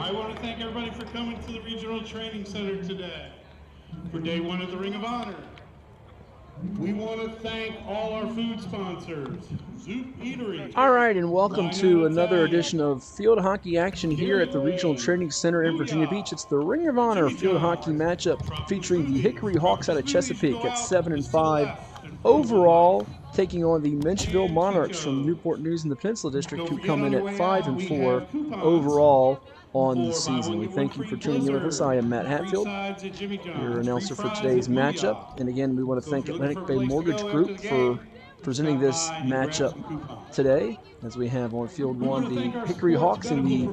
I want to thank everybody for coming to the Regional Training Center today for day one of the Ring of Honor. We want to thank all our food sponsors, Hickory. All right, and welcome to another edition of field hockey action here at the Regional Training Center in Virginia Beach. It's the Ring of Honor field hockey matchup featuring the Hickory Hawks out of Chesapeake at 7-5 overall, taking on the Menchville Monarchs from Newport News in the Peninsula District, who come in at 5-4 overall on the season. We thank you for tuning in with us. I am Matt Hatfield, your announcer for today's matchup. And again, we want to thank Atlantic Bay Mortgage Group for presenting this matchup today, as we have on field one the Hickory Hawks in the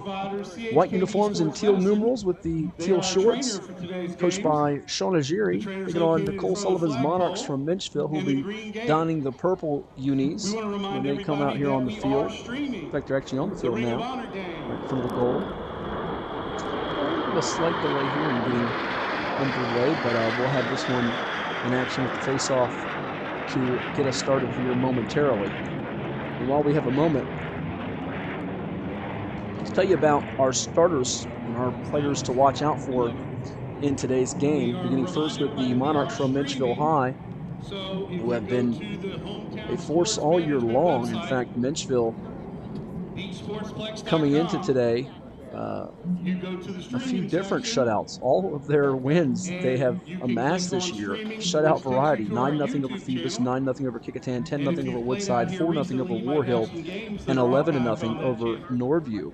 white uniforms and teal numerals with the teal shorts, coached by Sean Agiri, taking on Nicole Sullivan's Monarchs from Menchville, who will be donning the purple unis when they come out here on the field. In fact, they're actually on the field now, right in front of the goal. A slight delay here in getting underway, but we'll have this one in action with the face-off to get us started here momentarily. And while we have a moment, let's tell you about our starters and our players to watch out for in today's game, beginning first with the Monarchs from Menchville High, who have been a force all year long. In fact, Menchville, coming into today, a few different shutouts. All of their wins they have amassed this year, shutout variety: 9-0 over Phoebus, 9-0 over Kickotan, 10-0 over Woodside, 4-0 over War Hill, and 11-0 over Norview.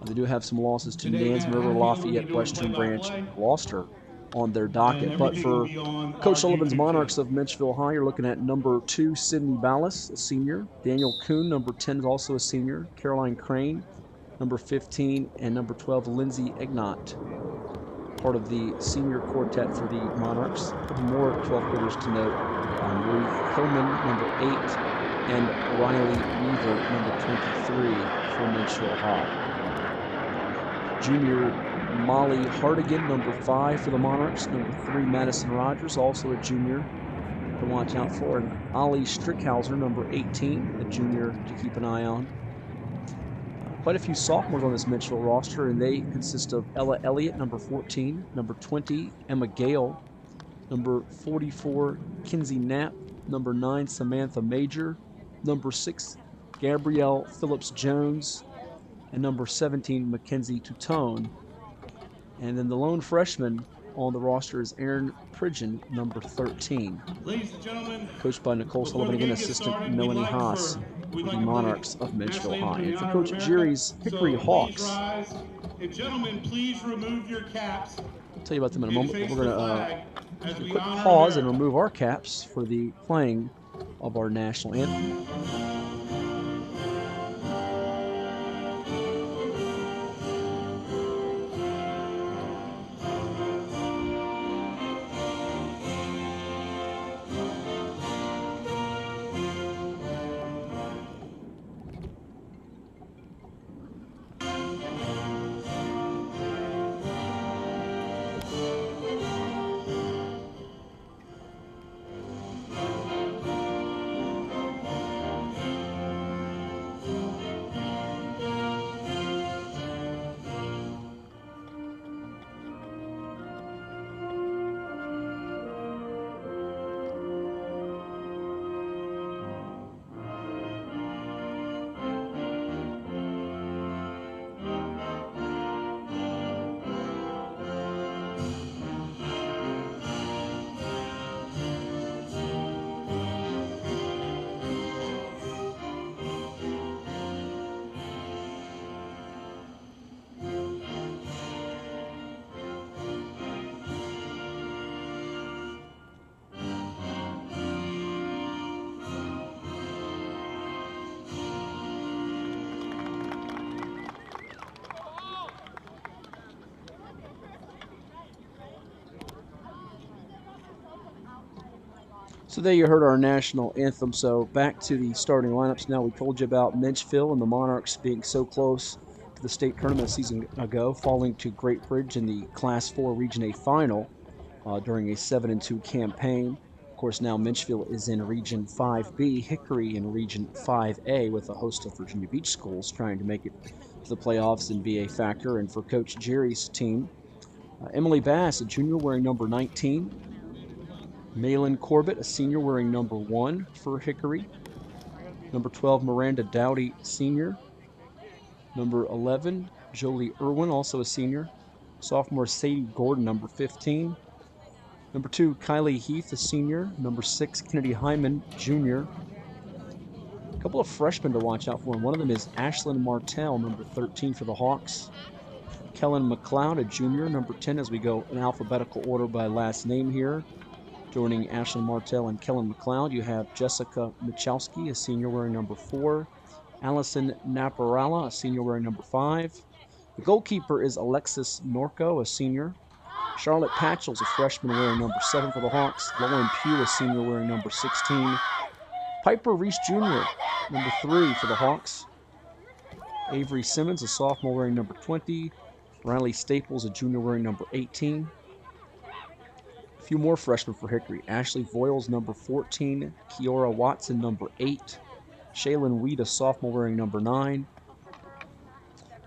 They do have some losses to Nansemond River, Lafayette, Western Branch, and Gloucester on their docket. But for Coach Sullivan's Monarchs of Menchville High, you're looking at number 2, Sydney Ballas, a senior. Daniel Kuhn, number 10, is also a senior. Caroline Crane, number 15, and number 12, Lindsay Egnott, part of the senior quartet for the Monarchs. A couple more 12th graders to note: Marie Hillman, number 8, and Riley Weaver, number 23, for Menchville High. Junior Molly Hardigan, number 5 for the Monarchs. Number 3, Madison Rogers, also a junior to watch out for. And Ollie Strickhauser, number 18, a junior to keep an eye on. Quite a few sophomores on this Menchville roster, and they consist of Ella Elliott, number 14, number 20, Emma Gale, number 44, Kinsey Knapp, number 9, Samantha Major, number 6, Gabrielle Phillips-Jones, and number 17, Mackenzie Tutone. And then the lone freshman on the roster is Aaron Pridgeon, number 13. Ladies and gentlemen, coached by Nicole Sullivan, again assistant Melanie Haas, the Monarchs of Menchville High. And for Coach Agiri's Hickory Hawks, and gentlemen, please remove your caps. I'll tell you about them in a moment. We're going to take a quick pause and remove our caps for the playing of our national anthem. So there you heard our national anthem. So back to the starting lineups now. We told you about Menchville and the Monarchs being so close to the state tournament a season ago, falling to Great Bridge in the Class 4 Region A final during a 7-2 campaign. course, now Menchville is in Region 5B, Hickory in Region 5A, with a host of Virginia Beach schools trying to make it to the playoffs and be a factor. And for Coach Jerry's team, Emily Bass, a junior wearing number 19. Malin Corbett, a senior wearing number 1 for Hickory. Number 12, Miranda Dowdy, senior. Number 11, Jolie Irwin, also a senior. Sophomore Sadie Gordon, number 15. Number 2, Kylie Heath, a senior. Number 6, Kennedy Hyman, junior. A couple of freshmen to watch out for, and one of them is Ashlyn Martell, number 13 for the Hawks. Kellen McLeod, a junior, number 10, as we go in alphabetical order by last name here. Joining Ashlyn Martell and Kellen McLeod, you have Jessica Michalski, a senior wearing number 4. Allison Naparala, a senior wearing number 5. The goalkeeper is Alexis Norco, a senior. Charlotte Patchell's a freshman wearing number 7 for the Hawks. Lauren Pugh, a senior wearing number 16. Piper Reese Jr., number 3 for the Hawks. Avery Simmons, a sophomore wearing number 20. Riley Staples, a junior wearing number 18. A few more freshmen for Hickory. Ashley Voiles, number 14. Kiora Watson, number 8. Shaylin Weed, a sophomore wearing number 9.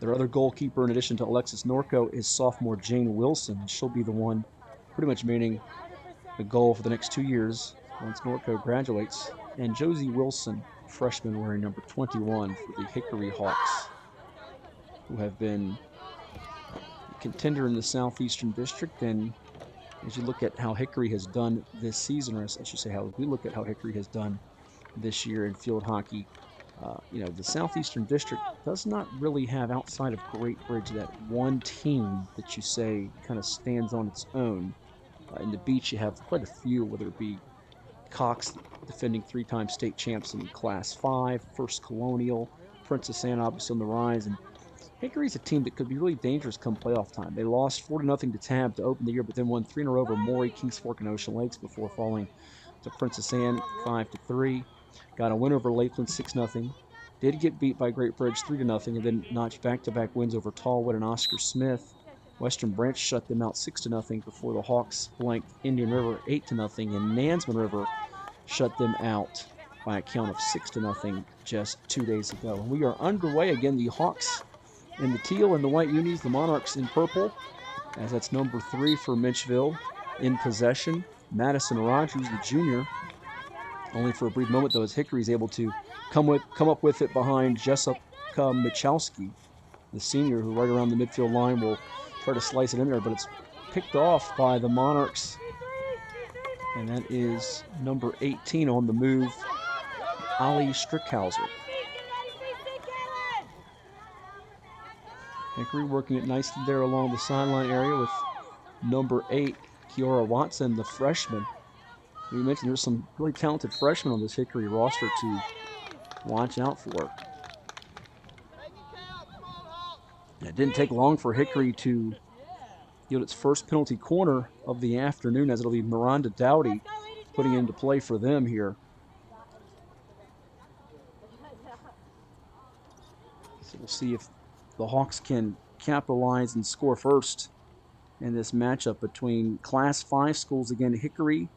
Their other goalkeeper, in addition to Alexis Norco, is sophomore Jane Wilson. She'll be the one pretty much manning the goal for the next 2 years once Norco graduates. And Josie Wilson, freshman wearing number 21 for the Hickory Hawks, who have been a contender in the Southeastern District. And as you look at how Hickory has done this season, or I should say how we look at how Hickory has done this year in field hockey, the Southeastern District does not really have, outside of Great Bridge, that one team that you say kind of stands on its own. In the Beach, you have quite a few, whether it be Cox, defending 3-time state champs in Class 5, First Colonial, Princess Anne obviously on the rise, and Hickory's a team that could be really dangerous come playoff time. They lost 4-0 to Tab to open the year, but then won 3 in a row over Maury, Kings Fork, and Ocean Lakes before falling to Princess Anne 5-3. Got a win over Lakeland 6-0. Did get beat by Great Bridge 3-0, and then notched back-to-back wins over Tallwood and Oscar Smith. Western Branch shut them out 6-0 before the Hawks blanked Indian River 8-0, and Nansemond River shut them out by a count of 6-0 just 2 days ago. And we are underway again. The Hawks in the teal and the white unis, the Monarchs in purple, as that's number 3 for Menchville in possession. Madison Rogers, the junior, only for a brief moment though, as Hickory's able to come up with it behind Jessica Michalski, the senior, who right around the midfield line will try to slice it in there, but it's picked off by the Monarchs, and that is number 18 on the move, Ali Strickhauser. Hickory working it nicely there along the sideline area with number 8, Kiora Watson, the freshman. We mentioned there's some really talented freshmen on this Hickory roster to watch out for. It didn't take long for Hickory to yield its first penalty corner of the afternoon, as it'll be Miranda Dowdy putting into play for them here. So we'll see if the Hawks can capitalize and score first in this matchup between Class 5 schools, again, Hickory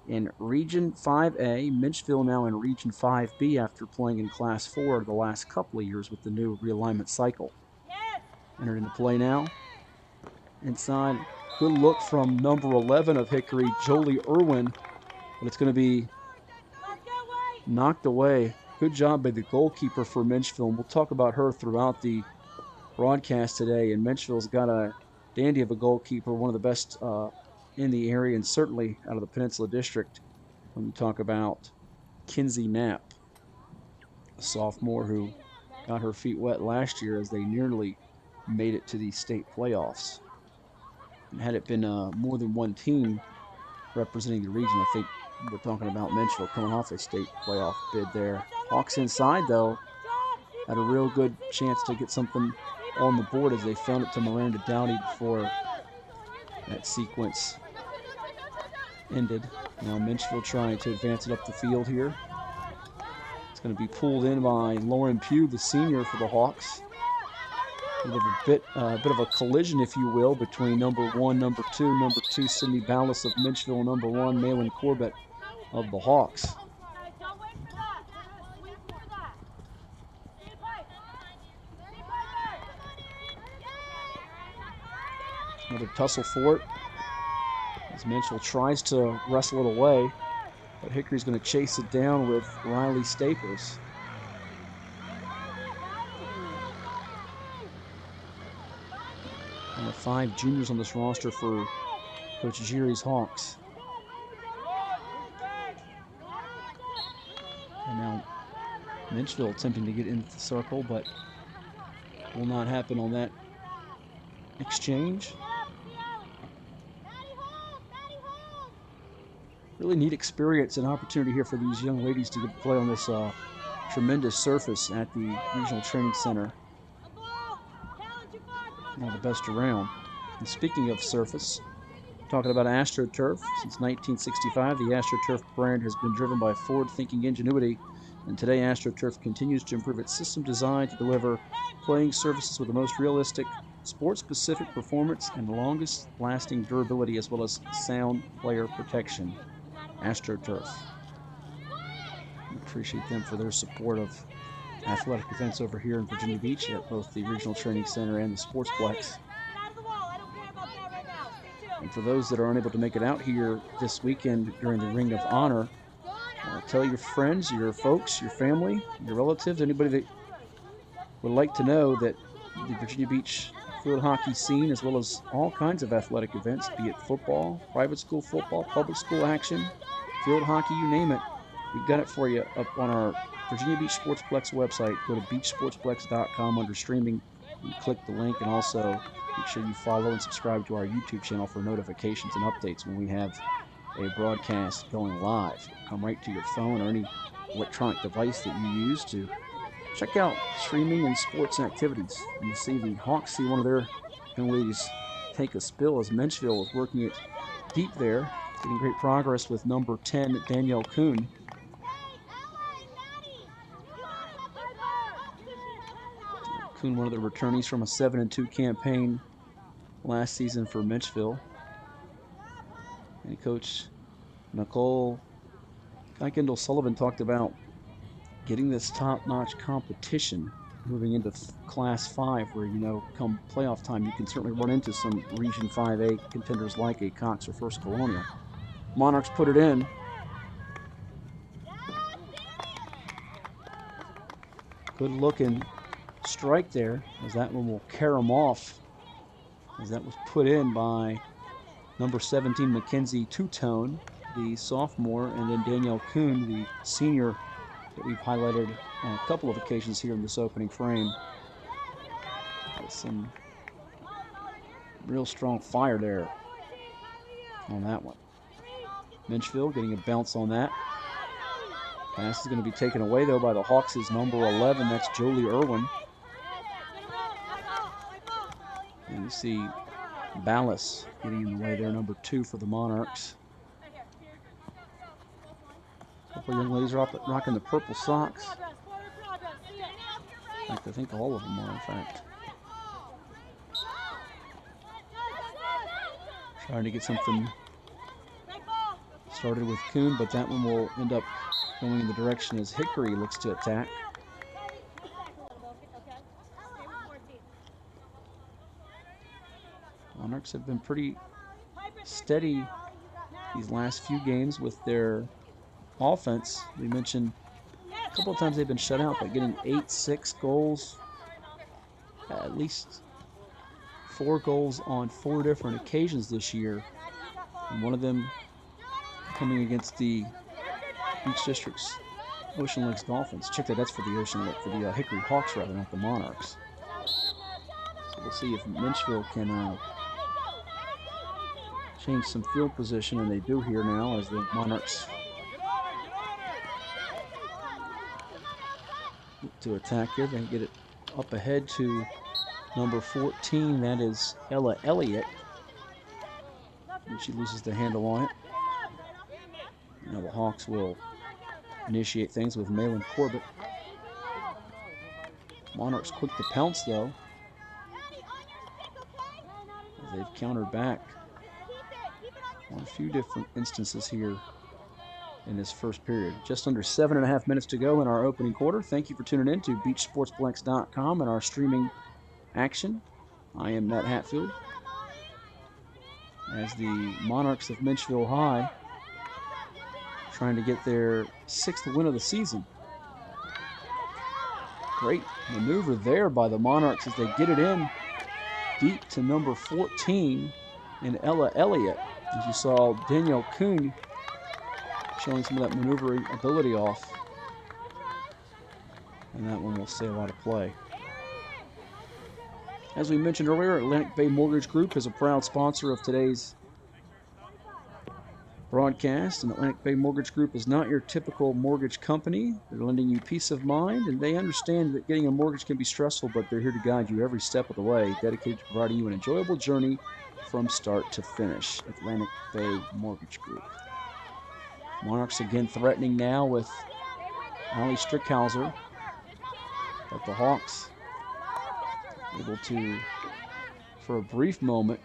in Region 5A, Menchville now in Region 5B after playing in Class 4 the last couple of years with the new realignment cycle. Entered into play now. Inside, good look from number 11 of Hickory, Jolie Irwin, but it's going to be knocked away. Good job by the goalkeeper for Menchville, and we'll talk about her throughout the broadcast today. And Menchville's got a dandy of a goalkeeper, one of the best in the area, and certainly out of the Peninsula District when you talk about Kinsey Knapp, a sophomore who got her feet wet last year as they nearly made it to the state playoffs. And had it been more than one team representing the region, I think we're talking about Menchville coming off a state playoff bid there. Hawks inside, though, had a real good chance to get something on the board as they found it to Miranda Dowdy before that sequence ended. Now Menchville trying to advance it up the field here. It's going to be pulled in by Lauren Pugh, the senior for the Hawks. A bit of a collision, if you will, between number 1, number 2, Sydney Ballas of Menchville, number 1, Malin Corbett of the Hawks. Another tussle for it as Menchville tries to wrestle it away, but Hickory's going to chase it down with Riley Staples. And the 5 juniors on this roster for Coach Giry's Hawks. And now Menchville attempting to get into the circle, but will not happen on that exchange. Really neat experience and opportunity here for these young ladies to get to play on this tremendous surface at the Regional Training Center. One of the best around. And speaking of surface, talking about AstroTurf, since 1965, the AstroTurf brand has been driven by forward-thinking ingenuity, and today AstroTurf continues to improve its system design to deliver playing surfaces with the most realistic, sport-specific performance and longest-lasting durability, as well as sound player protection. AstroTurf. We appreciate them for their support of athletic events over here in Virginia Beach at both the Regional Training Center and the Sportsplex. And for those that are unable to make it out here this weekend during the Ring of Honor, tell your friends, your folks, your family, your relatives, anybody that would like to know that the Virginia Beach field hockey scene, as well as all kinds of athletic events, be it football, private school football, public school action, field hockey, you name it, we've got it for you up on our Virginia Beach Sportsplex website. Go to beachsportsplex.com under streaming and click the link, and also make sure you follow and subscribe to our YouTube channel for notifications and updates when we have a broadcast going live. It'll come right to your phone or any electronic device that you use to check out streaming and sports activities. And you see the Hawks see one of their young ladies take a spill as Menchville is working it deep there, getting great progress with number 10, Danielle Kuhn. Kuhn, one of the returnees from a 7-2 campaign last season for Menchville. And Coach Nicole Kuykendall-Sullivan talked about getting this top-notch competition moving into Class 5, where, you know, come playoff time, you can certainly run into some Region 5A contenders like a Cox or First Colonial. Monarchs put it in. Good looking strike there, as that one will carry them off, as that was put in by number 17, Mackenzie Two-Tone, the sophomore, and then Danielle Kuhn, the senior that we've highlighted on a couple of occasions here in this opening frame. With some real strong fire there on that one. Menchville getting a bounce on that. Pass is going to be taken away, though, by the Hawks' number 11. That's Jolie Irwin. And you see Ballas getting in the way there, number 2 for the Monarchs. A couple of young ladies are rocking the purple socks. In fact, I think all of them are, in fact. Trying to get something started with Kuhn, but that one will end up going in the direction as Hickory looks to attack. Monarchs have been pretty steady these last few games with their offense. We mentioned a couple of times they've been shut out, but getting 8-6 goals, at least 4 goals on 4 different occasions this year, and one of them coming against the Beach District's Ocean Lakes Dolphins. Check that, that's for the Hickory Hawks rather, not the Monarchs. So we'll see if Menchville can change some field position, and they do here now as the Monarchs look to attack here. They get it up ahead to number 14, that is Ella Elliott, and she loses the handle on it. Now the Hawks will initiate things with Malin Corbett. Monarchs quick to pounce, though, as they've countered back on a few different instances here in this first period. Just under 7.5 minutes to go in our opening quarter. Thank you for tuning in to beachsportsplex.com and our streaming action. I am Matt Hatfield. As the Monarchs of Menchville High trying to get their 6th win of the season. Great maneuver there by the Monarchs as they get it in deep to number 14 in Ella Elliott. As you saw Danielle Kuhn showing some of that maneuvering ability off. And that one will stay out of play. As we mentioned earlier, Atlantic Bay Mortgage Group is a proud sponsor of today's broadcast, and Atlantic Bay Mortgage Group is not your typical mortgage company. They're lending you peace of mind, and they understand that getting a mortgage can be stressful, but they're here to guide you every step of the way, dedicated to providing you an enjoyable journey from start to finish. Atlantic Bay Mortgage Group. Monarchs again threatening now with Ali Strickhauser, but the Hawks able to, for a brief moment,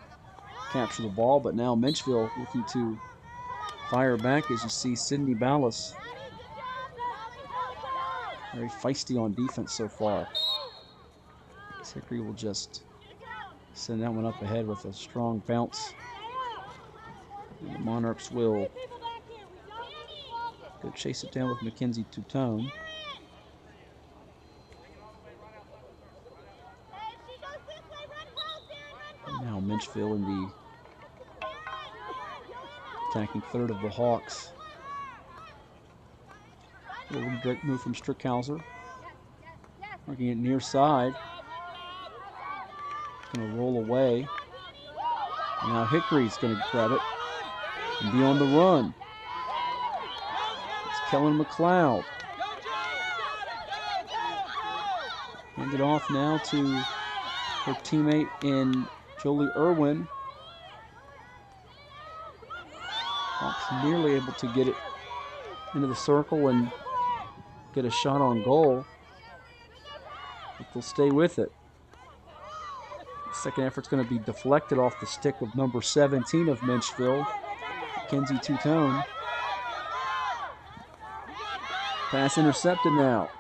capture the ball, but now Menchville looking to fire back as you see Sydney Ballas. Very feisty on defense so far. Hickory will just send that one up ahead with a strong bounce. And the Monarchs will go chase it down with Mackenzie Tutone. And now Menchville in the attacking third of the Hawks. A little direct move from Strickhauser. Working it near side. Going to roll away. And now Hickory's going to grab it and be on the run. It's Kellen McLeod. Hand it off now to her teammate in Jolie Irwin. Hawks nearly able to get it into the circle and get a shot on goal. But they'll stay with it. The second effort's going to be deflected off the stick of number 17 of Menchville, Mackenzie Tutone. Pass intercepted now.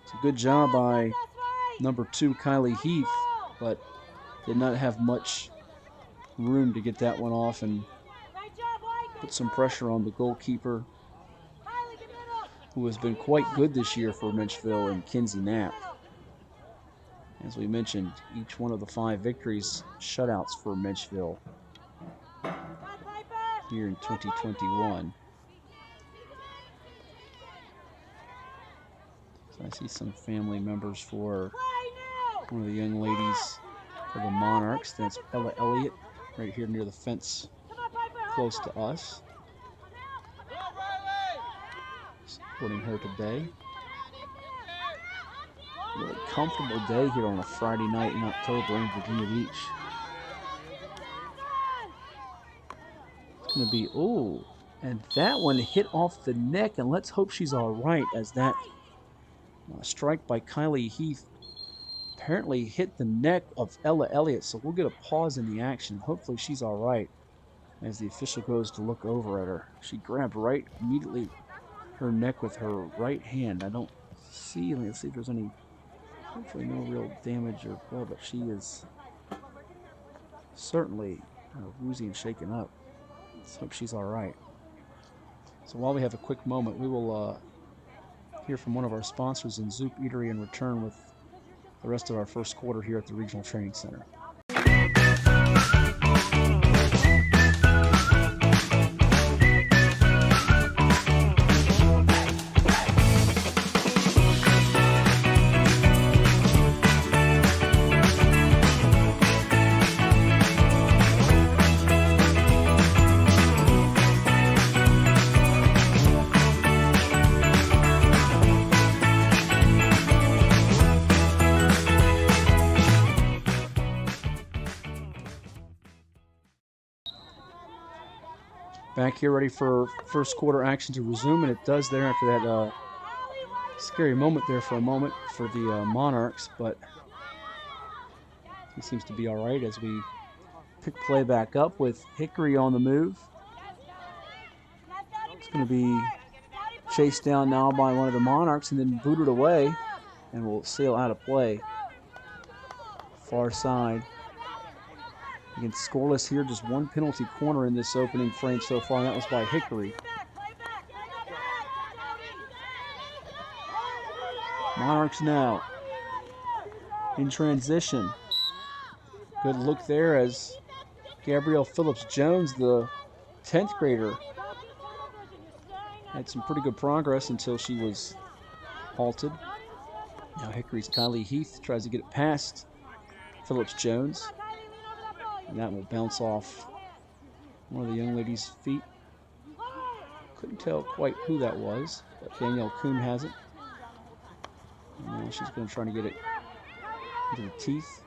It's a good job by number 2, Kylie Heath, but did not have much room to get that one off and put some pressure on the goalkeeper, who has been quite good this year for Menchville, and Kinsey Knapp. As we mentioned, each one of the 5 victories shutouts for Menchville here in 2021. So I see some family members for one of the young ladies for the Monarchs. That's Ella Elliott, right here near the fence, close to us. Supporting her today. Really comfortable day here on a Friday night in October in Virginia Beach. It's going to be, oh, and that one hit off the neck, and let's hope she's all right, as that strike by Kylie Heath apparently hit the neck of Ella Elliott, so we'll get a pause in the action. Hopefully she's all right as the official goes to look over at her. She grabbed right immediately her neck with her right hand. I don't see, let's see if there's any, hopefully no real damage or blood, but she is certainly woozy and shaken up. Let's hope she's all right. So while we have a quick moment, we will hear from one of our sponsors in Zoop Eatery and return with the rest of our first quarter here at the Regional Training Center. Back here ready for first quarter action to resume, and it does there after that scary moment there for a moment for the Monarchs, but he seems to be all right as we pick play back up with Hickory on the move. It's going to be chased down now by one of the Monarchs and then booted away and will sail out of play. Far side. Again, scoreless here, just one penalty corner in this opening frame so far, and that was by Hickory. Monarchs now in transition. Good look there as Gabrielle Phillips-Jones, the 10th grader, had some pretty good progress until she was halted. Now Hickory's Kylie Heath tries to get it past Phillips-Jones. And that will bounce off one of the young ladies' feet. Couldn't tell quite who that was, but Danielle Kuhn has it. And now she's going to try to get it into the teeth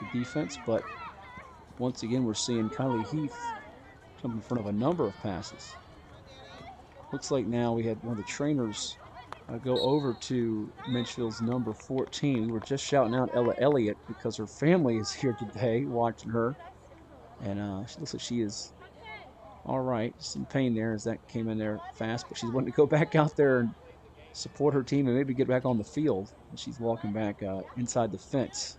of the defense, but once again we're seeing Kylie Heath jump in front of a number of passes. Looks like now we had one of the trainers go over to Menchville's number 14. We were just shouting out Ella Elliott because her family is here today watching her. And she looks like she is all right. Some pain there as that came in there fast, but she's wanting to go back out there and support her team and maybe get back on the field. And she's walking back inside the fence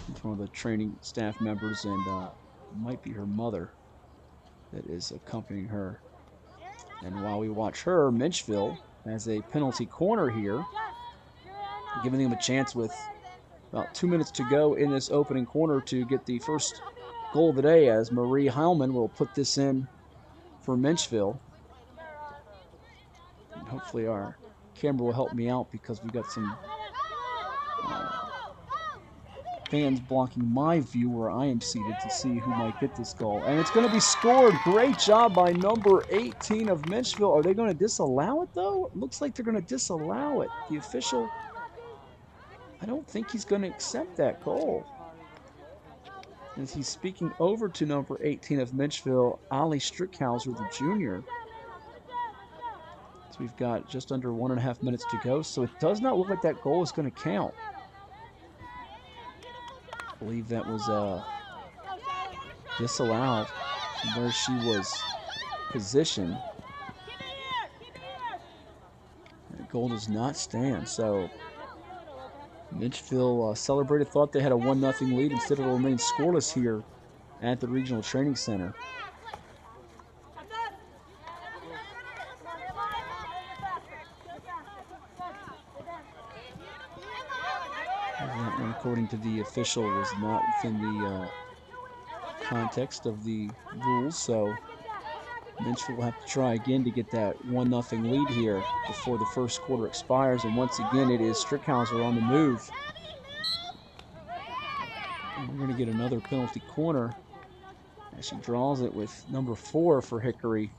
with one of the training staff members, and might be her mother that is accompanying her. And while we watch her, Menchville has a penalty corner here, giving them a chance with about 2 minutes to go in this opening quarter to get the first goal of the day, as Marie Heilman will put this in for Menchville. And hopefully our camera will help me out because we've got some fans blocking my view where I am seated to see who might get this goal. And it's going to be scored. Great job by number 18 of Menchville. Are they going to disallow it, though? It looks like they're going to disallow it. The official, I don't think he's going to accept that goal. As he's speaking over to number 18 of Menchville, Ali Strickhauser, the junior. So we've got just under 1.5 minutes to go. So it does not look like that goal is going to count. I believe that was disallowed from where she was positioned. The goal does not stand. So Menchville celebrated, thought they had a 1-0 lead. Instead, it will remain scoreless here at the Regional Training Center. That one, according to the official, was not within the context of the rules, so Menchville will have to try again to get that 1-0 lead here before the first quarter expires. And once again, it is Strickhauser on the move. And we're going to get another penalty corner as she draws it with number 4 for Hickory,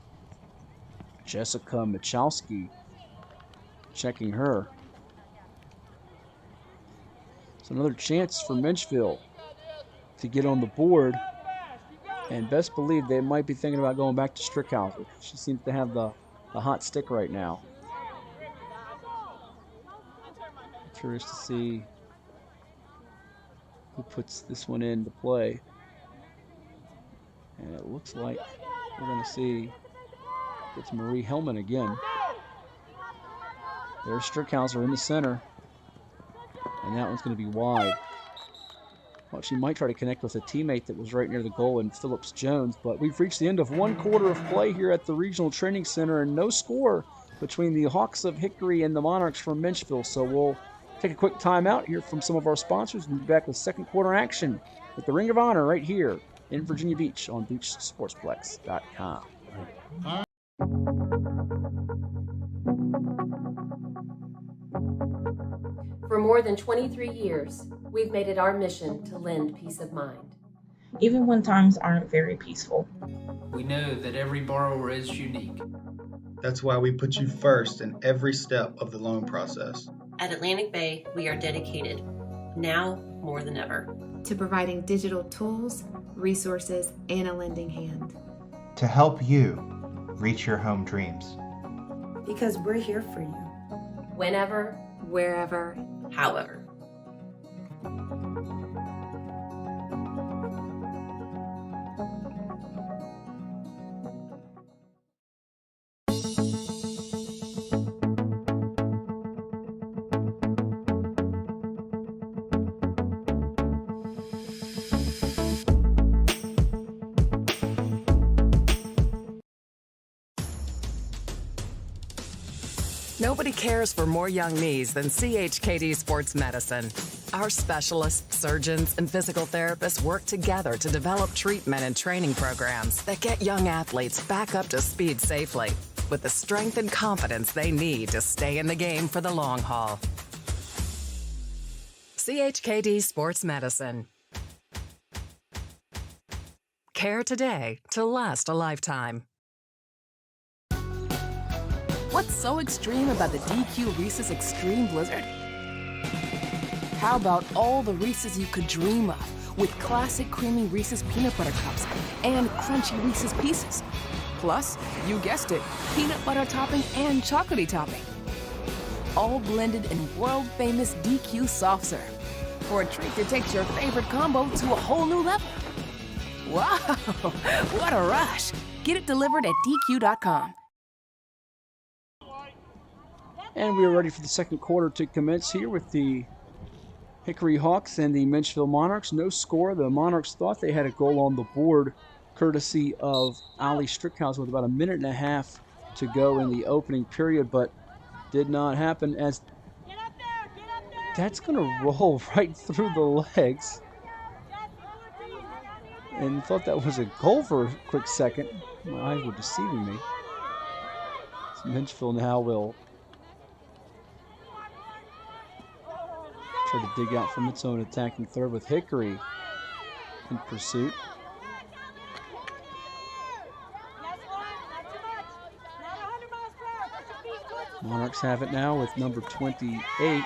Jessica Michalski, checking her. So another chance for Menchville to get on the board. And best believe they might be thinking about going back to Strickhauser. She seems to have the hot stick right now. Curious to see who puts this one into play. And it looks like we're going to see it's Marie Hellman again. There's Strickhauser in the center. And that one's going to be wide. Well, she might try to connect with a teammate that was right near the goal in Phillips-Jones, but we've reached the end of one quarter of play here at the Regional Training Center, and no score between the Hawks of Hickory and the Monarchs from Menchville. So we'll take a quick timeout here from some of our sponsors and be back with second quarter action with the Ring of Honor right here in Virginia Beach on BeachSportsplex.com. For more than 23 years, we've made it our mission to lend peace of mind. Even when times aren't very peaceful. We know that every borrower is unique. That's why we put you first in every step of the loan process. At Atlantic Bay, we are dedicated, now more than ever, to providing digital tools, resources, and a lending hand. To help you reach your home dreams. Because we're here for you. Whenever, Wherever, however. Nobody cares for more young knees than CHKD Sports Medicine. Our specialists, surgeons, and physical therapists work together to develop treatment and training programs that get young athletes back up to speed safely with the strength and confidence they need to stay in the game for the long haul. CHKD Sports Medicine. Care today to last a lifetime. What's so extreme about the DQ Reese's Extreme Blizzard? How about all the Reese's you could dream of with classic creamy Reese's peanut butter cups and crunchy Reese's Pieces? Plus, you guessed it, peanut butter topping and chocolatey topping. All blended in world-famous DQ soft serve for a treat that takes your favorite combo to a whole new level. Wow, what a rush. Get it delivered at DQ.com. And we are ready for the second quarter to commence here with the Hickory Hawks and the Menchville Monarchs. No score. The Monarchs thought they had a goal on the board, courtesy of Ali Strickhauser with about a minute and a half to go in the opening period, but did not happen as that's going to roll right through the legs. And thought that was a goal for a quick second. My eyes were deceiving me. So Menchville now will try to dig out from its own attacking third with Hickory in pursuit. Monarchs have it now with number 28.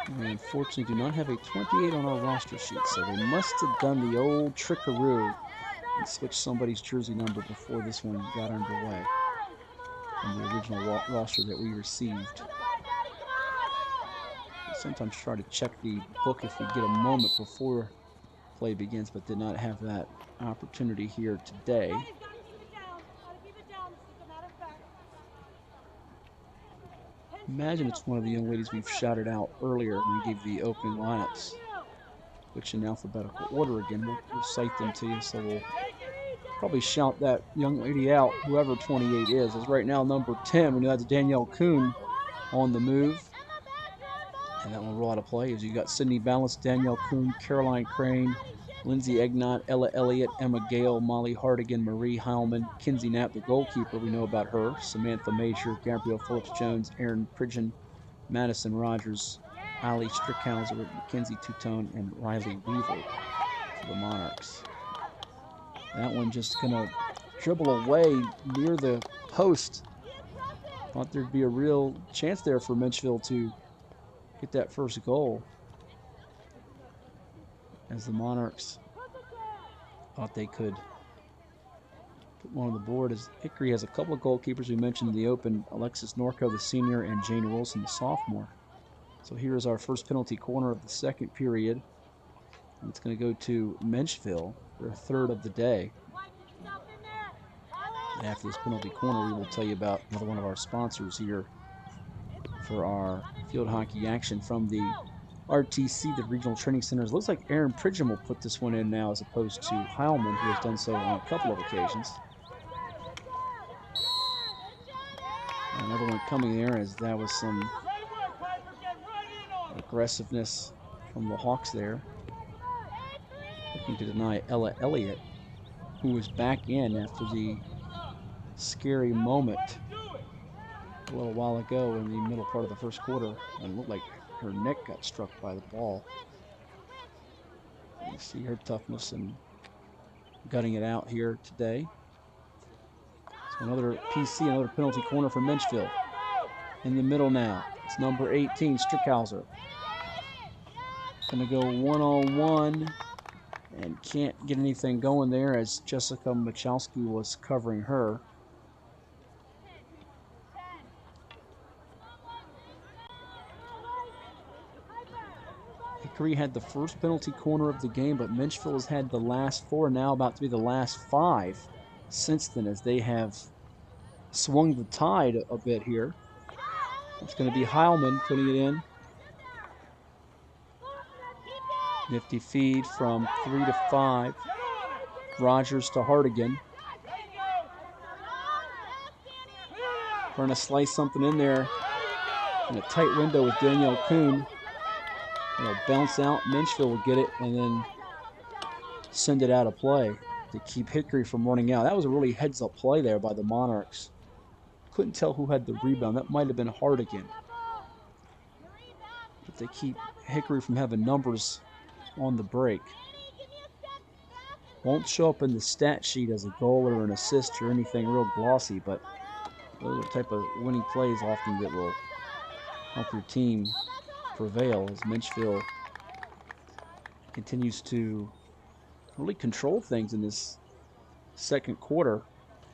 And unfortunately do not have a 28 on our roster sheet, so they must have done the old trickaroo and switched somebody's jersey number before this one got underway from the original roster that we received. Sometimes try to check the book if we get a moment before play begins, but did not have that opportunity here today. Imagine it's one of the young ladies we've shouted out earlier when we gave the opening lineups, which in alphabetical order again. We'll recite them to you, so we'll probably shout that young lady out, whoever 28 is. As right now, number 10, we know that's Danielle Kuhn on the move. And that will roll out of play as you got Sydney Ballas, Danielle Kuhn, Caroline Crane, Lindsay Egnott, Ella Elliott, Emma Gale, Molly Hardigan, Marie Heilman, Kinsey Knapp, the goalkeeper, we know about her, Samantha Major, Gabrielle Phillips-Jones, Erin Pridgeon, Madison Rogers, Ali Strickhauser, Mackenzie Tutone, and Riley Weaver for the Monarchs. That one just gonna dribble away near the post. Thought there'd be a real chance there for Menchville to get that first goal, as the Monarchs thought they could put one on the board. As Hickory has a couple of goalkeepers we mentioned in the open, Alexis Norco, the senior, and Jane Wilson, the sophomore. So here is our first penalty corner of the second period. And it's going to go to Menchville, their third of the day. And after this penalty corner, we will tell you about another one of our sponsors here for our field hockey action from the RTC, the Regional Training Centers. Looks like Erin Pridgeon will put this one in now as opposed to Heilman, who has done so on a couple of occasions. Another one coming there, as that was some aggressiveness from the Hawks there. Looking to deny Ella Elliott, who was back in after the scary moment a little while ago in the middle part of the first quarter, and it looked like her neck got struck by the ball. You see her toughness and gutting it out here today. So another PC, another penalty corner for Menchville. In the middle now, it's number 18, Strickhauser. Gonna go one-on-one and can't get anything going there as Jessica Michalski was covering her. Hickory had the first penalty corner of the game, but Menchville has had the last four, now about to be the last five since then, as they have swung the tide a bit here. It's going to be Heilman putting it in. Nifty feed from 3 to 5. Rogers to Hardigan. Trying to slice something in there in a tight window with Danielle Kuhn. It'll bounce out. Menchville will get it and then send it out of play to keep Hickory from running out. That was a really heads-up play there by the Monarchs. Couldn't tell who had the rebound. That might have been Hardigan. But they keep Hickory from having numbers on the break. Won't show up in the stat sheet as a goal or an assist or anything real glossy, but those are the type of winning plays often that will help your team prevail as Menchville continues to really control things in this second quarter.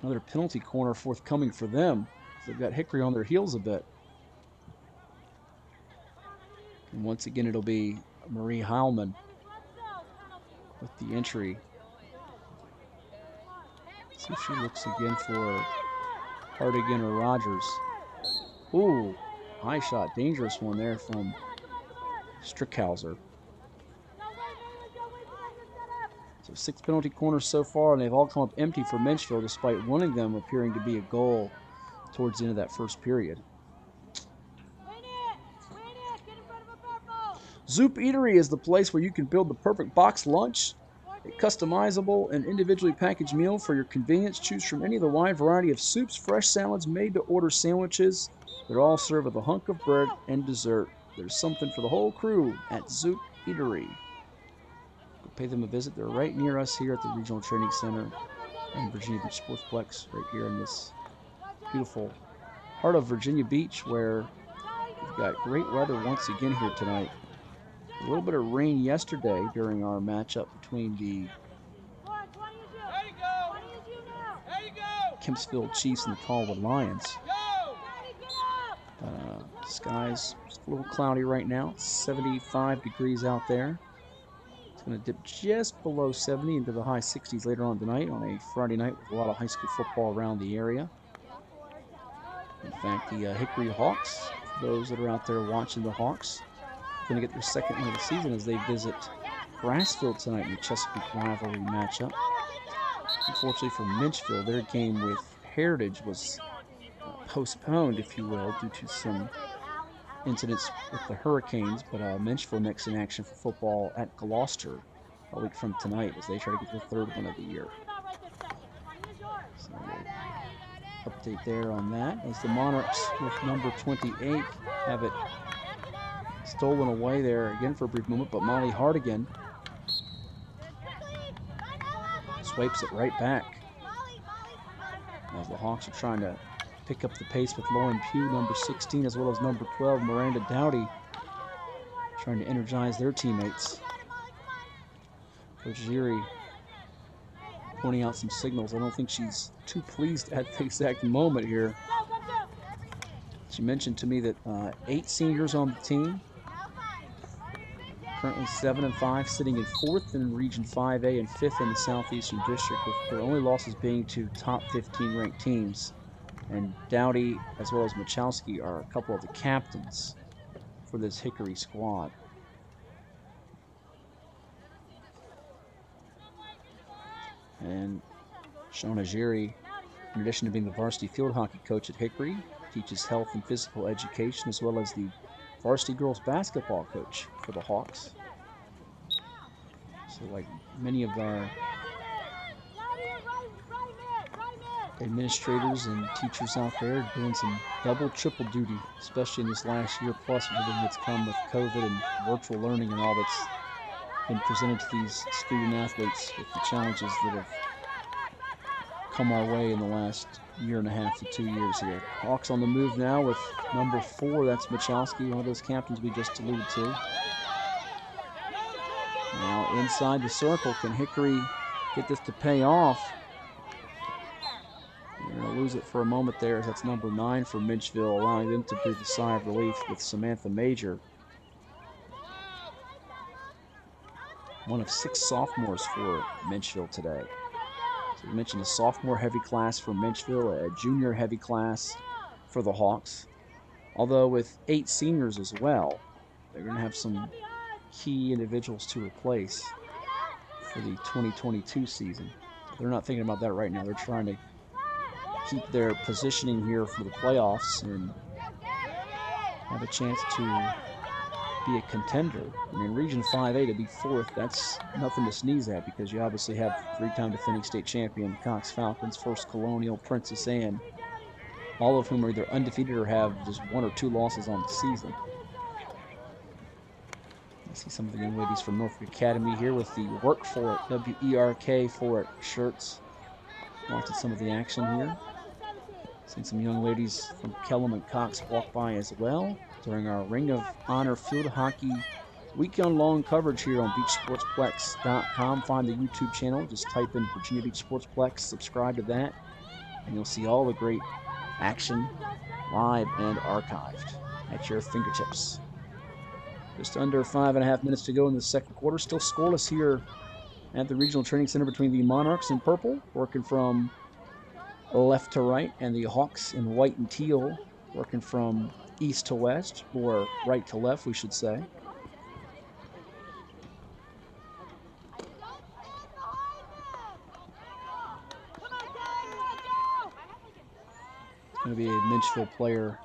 Another penalty corner forthcoming for them. They've got Hickory on their heels a bit. And once again, it'll be Marie Heilman with the entry. Let's see if she looks again for Hardigan or Rogers. Ooh, high shot, dangerous one there from Strickhauser. So 6 penalty corners so far, and they've all come up empty for Menchville, despite one of them appearing to be a goal towards the end of that first period. Zoop Eatery is the place where you can build the perfect box lunch. A customizable and individually packaged meal for your convenience. Choose from any of the wide variety of soups, fresh salads, made-to-order sandwiches. They're all served with a hunk of bread and dessert. There's something for the whole crew at Zoop Eatery. Pay them a visit. They're right near us here at the Regional Training Center and Virginia Beach Sportsplex, right here in this beautiful heart of Virginia Beach, where we've got great weather once again here tonight. A little bit of rain yesterday during our matchup between the Kempsville Chiefs and the Tallwood Lions. Skies just a little cloudy right now. 75 degrees out there. It's going to dip just below 70 into the high 60s later on tonight on a Friday night with a lot of high school football around the area. In fact, the Hickory Hawks, for those that are out there watching the Hawks, are going to get their second win of the season as they visit Grassfield tonight in the Chesapeake rivalry matchup. Unfortunately for Menchville, their game with Heritage was postponed, if you will, due to some incidents with the Hurricanes, but Menchville next in action for football at Gloucester a week from tonight as they try to get their third win of the year. So update there on that as the Monarchs with number 28 have it stolen away there again for a brief moment, but Molly Hardigan swipes it right back as the Hawks are trying to pick up the pace with Lauren Pugh, number 16, as well as number 12, Miranda Dowdy, trying to energize their teammates. Coach Giri pointing out some signals. I don't think she's too pleased at the exact moment here. She mentioned to me that 8 seniors on the team, currently 7 and 5, sitting in 4th in Region 5A and 5th in the Southeastern District, with their only losses being to top 15 ranked teams. And Dowdy, as well as Machowski, are a couple of the captains for this Hickory squad. And Shona Giri, in addition to being the varsity field hockey coach at Hickory, teaches health and physical education, as well as the varsity girls basketball coach for the Hawks. So like many of our administrators and teachers out there doing some double, triple duty, especially in this last year plus with everything that's come with COVID and virtual learning and all that's been presented to these student athletes with the challenges that have come our way in the last year and a half to 2 years here. Hawks on the move now with number 4, that's Machowski, one of those captains we just alluded to. Now inside the circle, can Hickory get this to pay off? They're going to lose it for a moment there as that's number 9 for Menchville, allowing them to breathe a sigh of relief with Samantha Major. One of 6 sophomores for Menchville today. So we mentioned a sophomore heavy class for Menchville, a junior heavy class for the Hawks. Although with 8 seniors as well, they're going to have some key individuals to replace for the 2022 season. They're not thinking about that right now. They're trying to keep their positioning here for the playoffs and have a chance to be a contender. I mean, Region 5A to be 4th, that's nothing to sneeze at, because you obviously have 3-time defending state champion Cox Falcons, First Colonial, Princess Anne, all of whom are either undefeated or have just 1 or 2 losses on the season. I see some of the young ladies from Norfolk Academy here with the Work For It, W-E-R-K For It shirts. Watching some of the action here. Seen some young ladies from Kellum and Cox walk by as well during our Ring of Honor Field Hockey weekend-long coverage here on BeachSportsplex.com. Find the YouTube channel. Just type in Virginia Beach Sportsplex, subscribe to that, and you'll see all the great action live and archived at your fingertips. Just under 5.5 minutes to go in the second quarter. Still scoreless here at the Regional Training Center between the Monarchs in purple, working from left to right, and the Hawks in white and teal, working from east to west, or right to left, we should say. It's going to be a Menchville player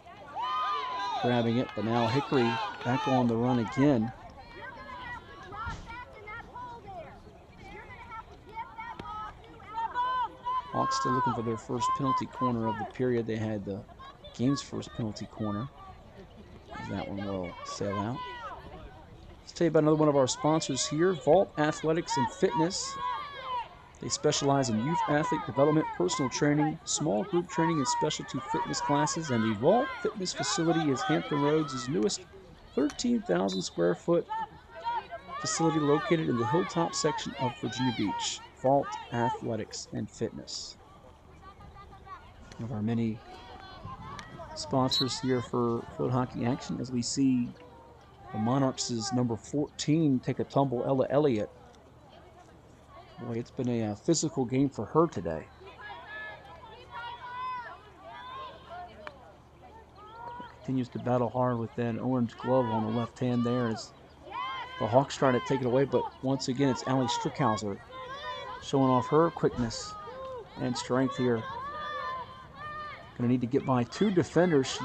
grabbing it, but now Hickory back on the run again. Hawks still looking for their first penalty corner of the period. They had the game's first penalty corner. That one will sail out. Let's tell you about another one of our sponsors here, Vault Athletics and Fitness. They specialize in youth athlete development, personal training, small group training, and specialty fitness classes. And the Vault Fitness facility is Hampton Roads' newest 13,000 square foot facility located in the Hilltop section of Virginia Beach. Vault Athletics and Fitness. One of our many sponsors here for field hockey action, as we see the Monarchs' number 14 take a tumble, Ella Elliott. Boy, it's been a physical game for her today. Continues to battle hard with that orange glove on the left hand there as the Hawks trying to take it away, but once again it's Allie Strickhauser showing off her quickness and strength here. Going to need to get by 2 defenders. She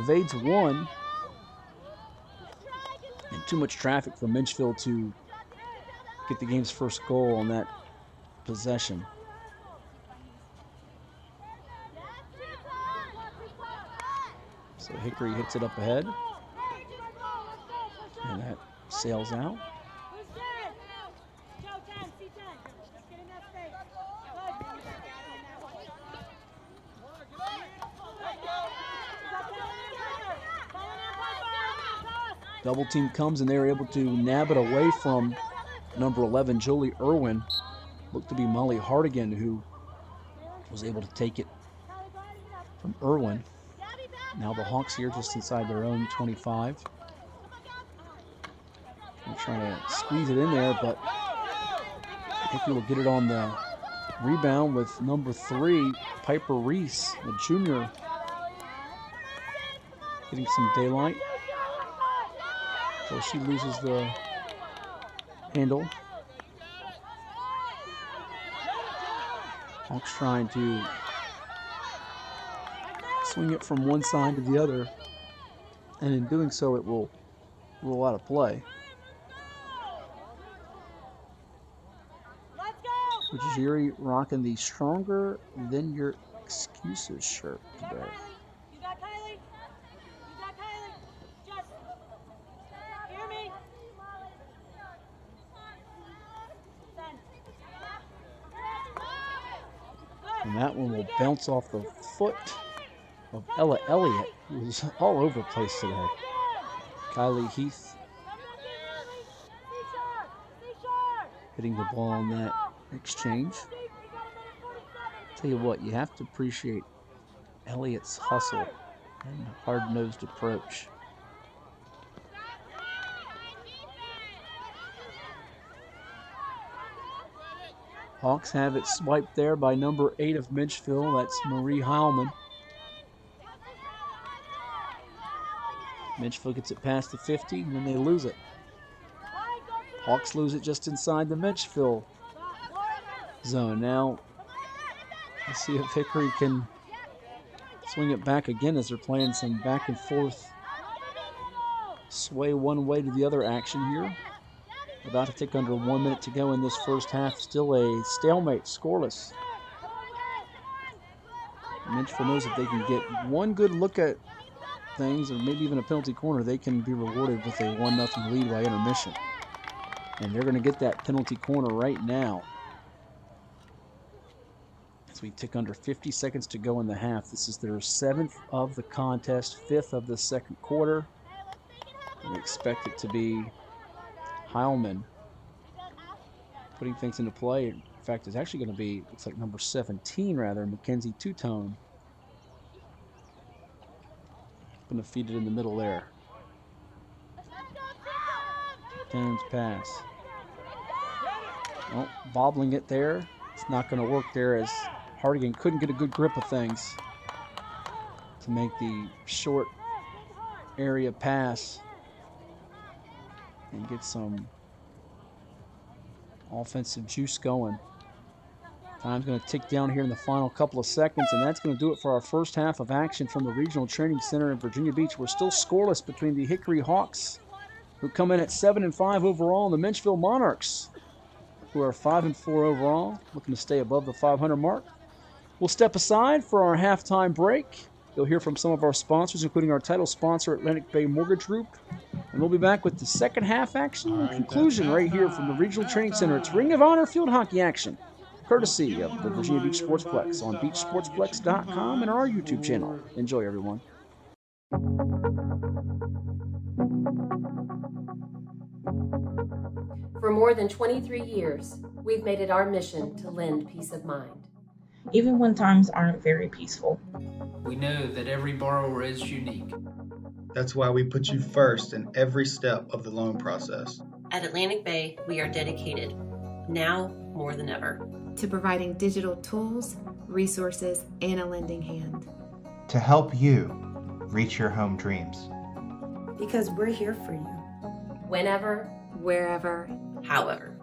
evades 1. And too much traffic for Menchville to get the game's first goal on that possession. So Hickory hits it up ahead. And that sails out. Double team comes and they're able to nab it away from number 11, Jolie Irwin. Looked to be Molly Hardigan who was able to take it from Irwin. Now the Hawks here just inside their own 25. They're trying to squeeze it in there, but Hickey will get it on the rebound with number 3, Piper Reese, the junior, getting some daylight. So she loses the handle. Hawks trying to swing it from one side to the other, and in doing so it will roll out of play. Ujiri rocking the Stronger Than Your Excuses shirt today. And that one will bounce off the foot of Ella Elliott, who's all over the place today. Kylie Heath hitting the ball on that exchange. Tell you what, you have to appreciate Elliott's hustle and hard-nosed approach. Hawks have it swiped there by number 8 of Menchville. That's Marie Heilman. Menchville gets it past the 50, and then they lose it. Hawks lose it just inside the Menchville zone. Now, let's see if Hickory can swing it back again as they're playing some back and forth sway one way to the other action here. About to take under 1 minute to go in this first half. Still a stalemate, scoreless. Menchville knows if they can get one good look at things, or maybe even a penalty corner, they can be rewarded with a 1-0 lead by intermission. And they're going to get that penalty corner right now. As we tick under 50 seconds to go in the half. This is their 7th of the contest, 5th of the second quarter. We expect it to be Heilman putting things into play. In fact, it's actually going to be, looks like number 17 rather, Mackenzie Two-Tone. Going to feed it in the middle there. Two-Tone's pass. Oh, bobbling it there. It's not going to work there as Hardigan couldn't get a good grip of things to make the short area pass and get some offensive juice going. Time's going to tick down here in the final couple of seconds, and that's going to do it for our first half of action from the Regional Training Center in Virginia Beach. We're still scoreless between the Hickory Hawks, who come in at 7-5 overall, and the Menchville Monarchs, who are 5-4 overall, looking to stay above the 500 mark. We'll step aside for our halftime break. You'll hear from some of our sponsors, including our title sponsor, Atlantic Bay Mortgage Group. And we'll be back with the second half action and conclusion right here from the Regional Training Center. It's Ring of Honor field hockey action, courtesy of the Virginia Beach Sportsplex on beachsportsplex.com and our YouTube channel. Enjoy, everyone. For more than 23 years, we've made it our mission to lend peace of mind. Even when times aren't very peaceful. We know that every borrower is unique. That's why we put you first in every step of the loan process. At Atlantic Bay, we are dedicated, now more than ever, to providing digital tools, resources, and a lending hand. To help you reach your home dreams. Because we're here for you. Whenever, Wherever, however.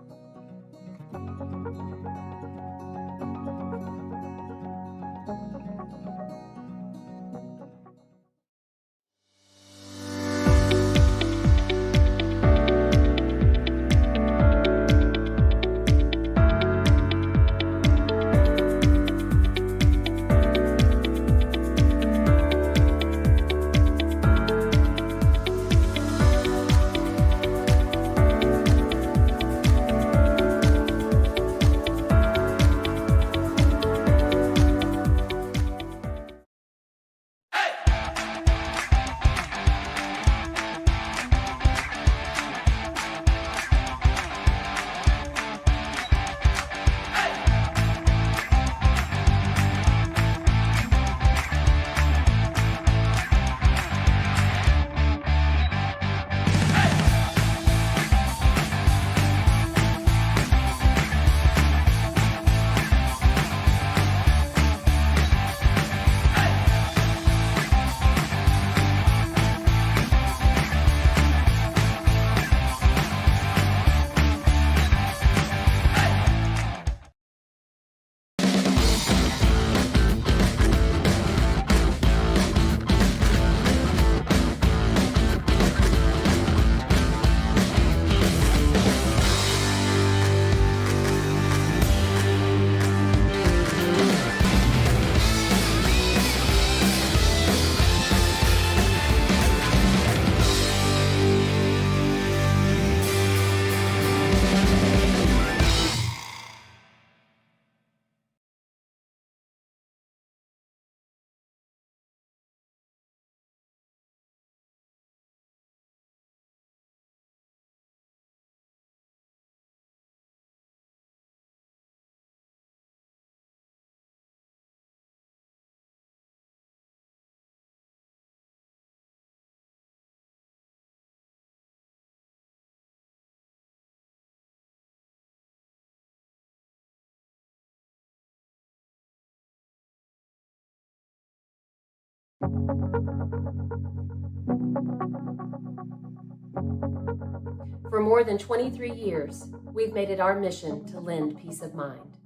For more than 23 years, we've made it our mission to lend peace of mind.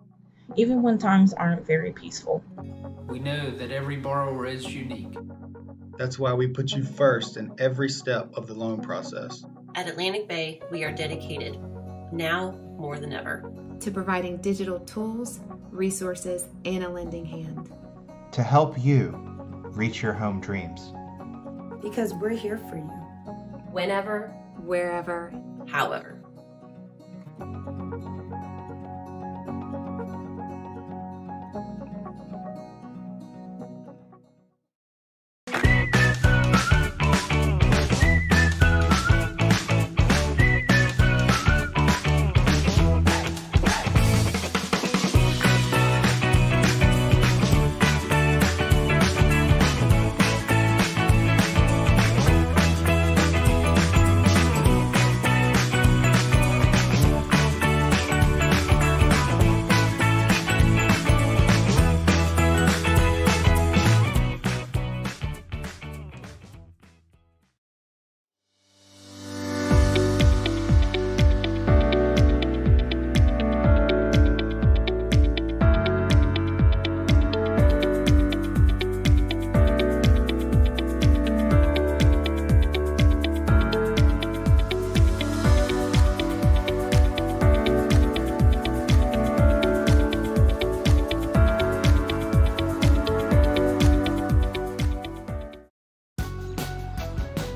even when times aren't very peaceful. We know that every borrower is unique. That's why we put you first in every step of the loan process. At Atlantic Bay, we are dedicated, now more than ever, to providing digital tools, resources, and a lending hand. To help you reach your home dreams. Because we're here for you. Whenever, Wherever, however.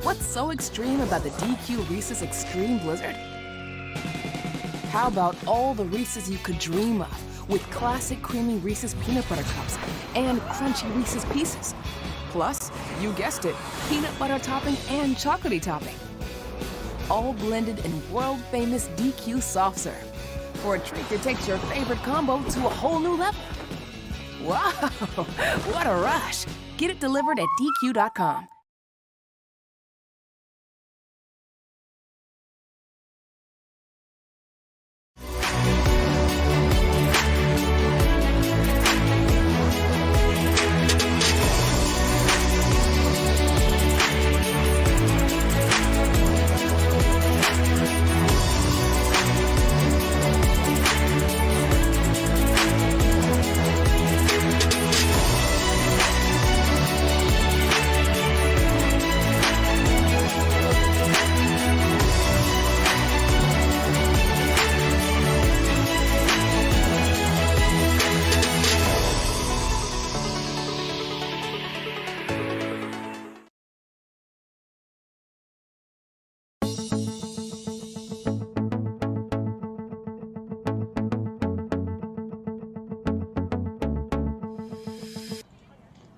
What's so extreme about the DQ Reese's Extreme Blizzard? How about all the Reese's you could dream of, with classic creamy Reese's peanut butter cups and crunchy Reese's Pieces? Plus, you guessed it, peanut butter topping and chocolatey topping. All blended in world-famous DQ soft serve for a treat that takes your favorite combo to a whole new level. Wow, what a rush. Get it delivered at DQ.com.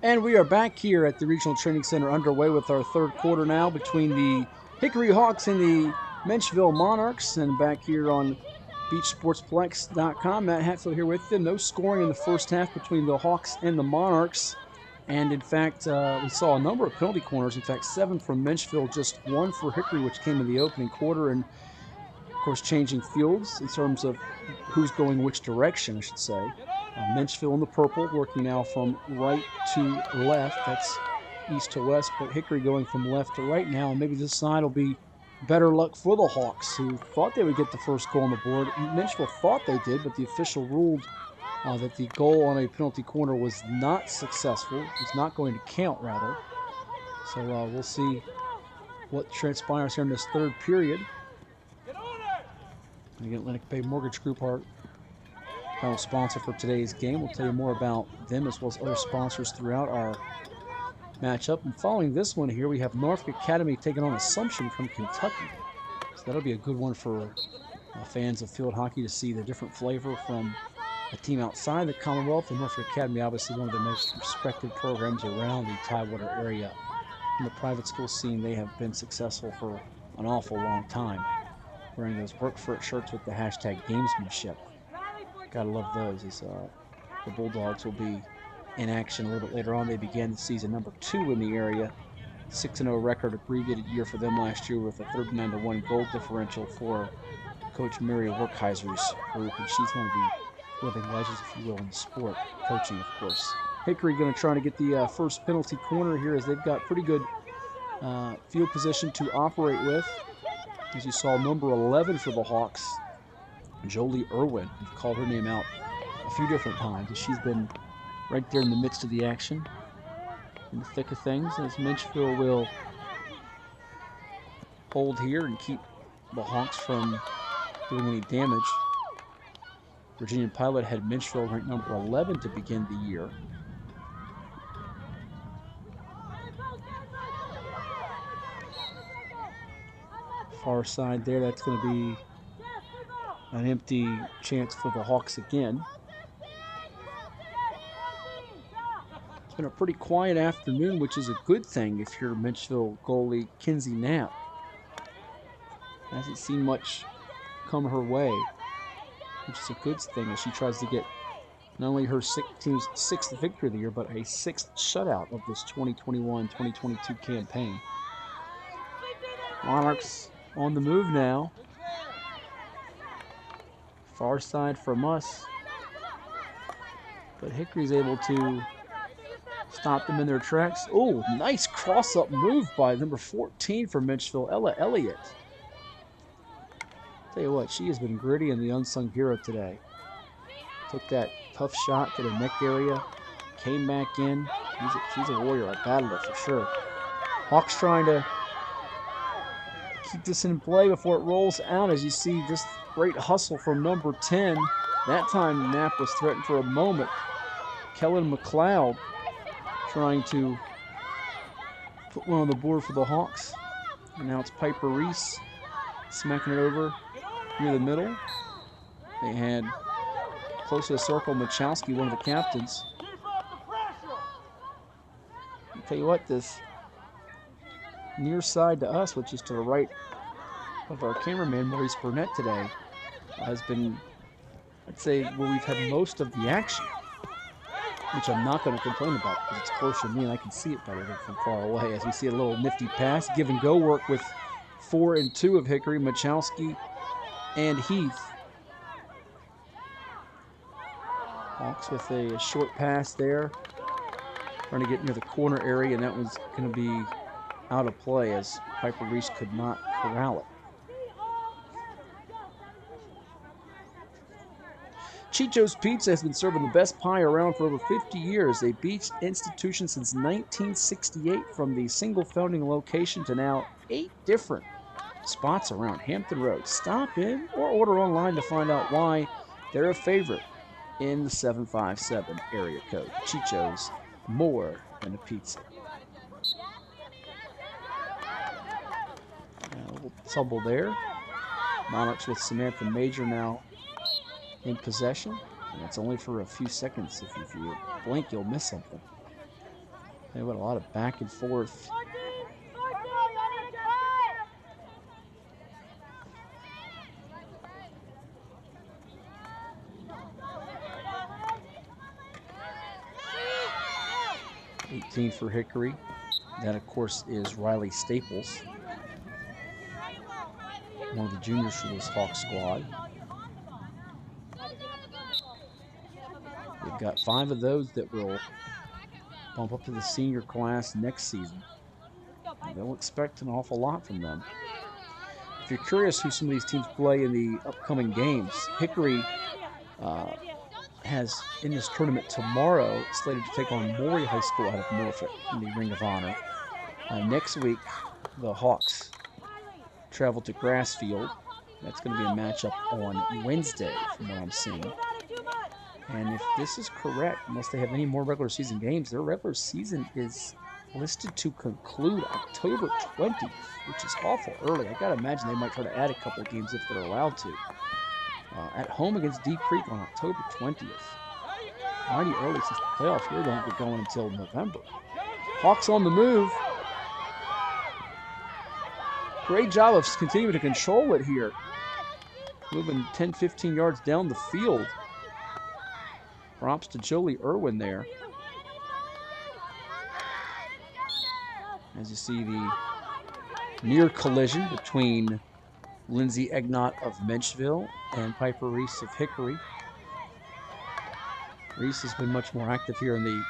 And we are back here at the Regional Training Center underway with our third quarter now between the Hickory Hawks and the Menchville Monarchs. And back here on Sportsplex.com, Matt Hatfield here with them. No scoring in the first half between the Hawks and the Monarchs. And in fact, we saw a number of penalty corners. In fact, 7 from Menchville, just 1 for Hickory, which came in the opening quarter. And of course, changing fields in terms of who's going which direction, I should say. Menchville in the purple, working now from right to left. That's east to west, but Hickory going from left to right now. And maybe this side will be better luck for the Hawks, who thought they would get the first goal on the board. Menchville thought they did, but the official ruled that the goal on a penalty corner was not successful. It's not going to count, rather. So we'll see what transpires here in this third period. Again, Atlantic Bay Mortgage Group, our final sponsor for today's game. We'll tell you more about them as well as other sponsors throughout our matchup. And following this one here, we have Norfolk Academy taking on Assumption from Kentucky. So that'll be a good one for fans of field hockey to see the different flavor from a team outside the Commonwealth. And Norfolk Academy, obviously one of the most respected programs around the Tidewater area. In the private school scene, they have been successful for an awful long time, wearing those work for it shirts with the hashtag gamesmanship. Gotta love those. As the Bulldogs will be in action a little bit later on. They began the season number 2 in the area. 6-0 record, abbreviated year for them last year with a 39-1 goal differential for Coach Mary Werkheiser's group. And she's one of the living legends, if you will, in the sport. Coaching, of course. Hickory going to try to get the first penalty corner here, as they've got pretty good field position to operate with. As you saw, number 11 for the Hawks, Jolie Irwin. We've called her name out a few different times, as she's been right there in the midst of the action, in the thick of things, as Menchville will hold here and keep the Hawks from doing any damage. Virginia Pilot had Menchville ranked number 11 to begin the year. Far side there, that's going to be an empty chance for the Hawks again. It's been a pretty quiet afternoon, which is a good thing if you're Menchville goalie Kinsey Knapp. Hasn't seen much come her way, which is a good thing as she tries to get not only her team's 6th victory of the year, but a 6th shutout of this 2021-2022 campaign. Monarchs on the move now. Far side from us. But Hickory's able to stop them in their tracks. Oh, nice cross-up move by number 14 for Menchville, Ella Elliott. Tell you what, she has been gritty and the unsung hero today. Took that tough shot to the neck area, came back in. She's a warrior, a battler for sure. Hawks trying to keep this in play before it rolls out, as you see just great hustle from number 10. That time Knapp was threatened for a moment. Kellen McLeod trying to put one on the board for the Hawks. And now it's Piper Reese smacking it over near the middle. They had close to the circle Machowski, one of the captains. I'll tell you what, this near side to us, which is to the right of our cameraman Maurice Burnett today, has been, I'd say, where we've had most of the action, which I'm not going to complain about because it's closer to me and I can see it better from far away. As we see a little nifty pass, give and go work with 4 and 2 of Hickory, Machowski and Heath. Hawks with a short pass there, trying to get near the corner area, and that was going to be out of play as Piper Reese could not corral it. Chicho's Pizza has been serving the best pie around for over 50 years. They've been an institution since 1968, from the single founding location to now 8 different spots around Hampton Road. Stop in or order online to find out why they're a favorite in the 757 area code. Chicho's, more than a pizza. A little tumble there. Monarchs with Samantha Major now in possession. And it's only for a few seconds. If you blink, you'll miss something. They've got a lot of back and forth. For Hickory. That, of course, is Riley Staples, one of the juniors for this Hawk squad. They've got 5 of those that will bump up to the senior class next season. They'll expect an awful lot from them. If you're curious who some of these teams play in the upcoming games, Hickory has in this tournament tomorrow slated to take on Maury High School out of Norfolk in the Ring of Honor. Next week, the Hawks travel to Grassfield. That's going to be a matchup on Wednesday, from what I'm seeing. And if this is correct, unless they have any more regular season games, their regular season is listed to conclude October 20th, which is awful early. I got to imagine they might try to add a couple of games if they're allowed to. At home against Deep Creek on October 20th. Mighty early since the playoffs here don't get going until November. Hawks on the move. Great job of continuing to control it here. Moving 10, 15 yards down the field. Props to Jolie Irwin there. As you see the near collision between Lindsay Egnott of Menchville and Piper Reese of Hickory. Reese has been much more active here in the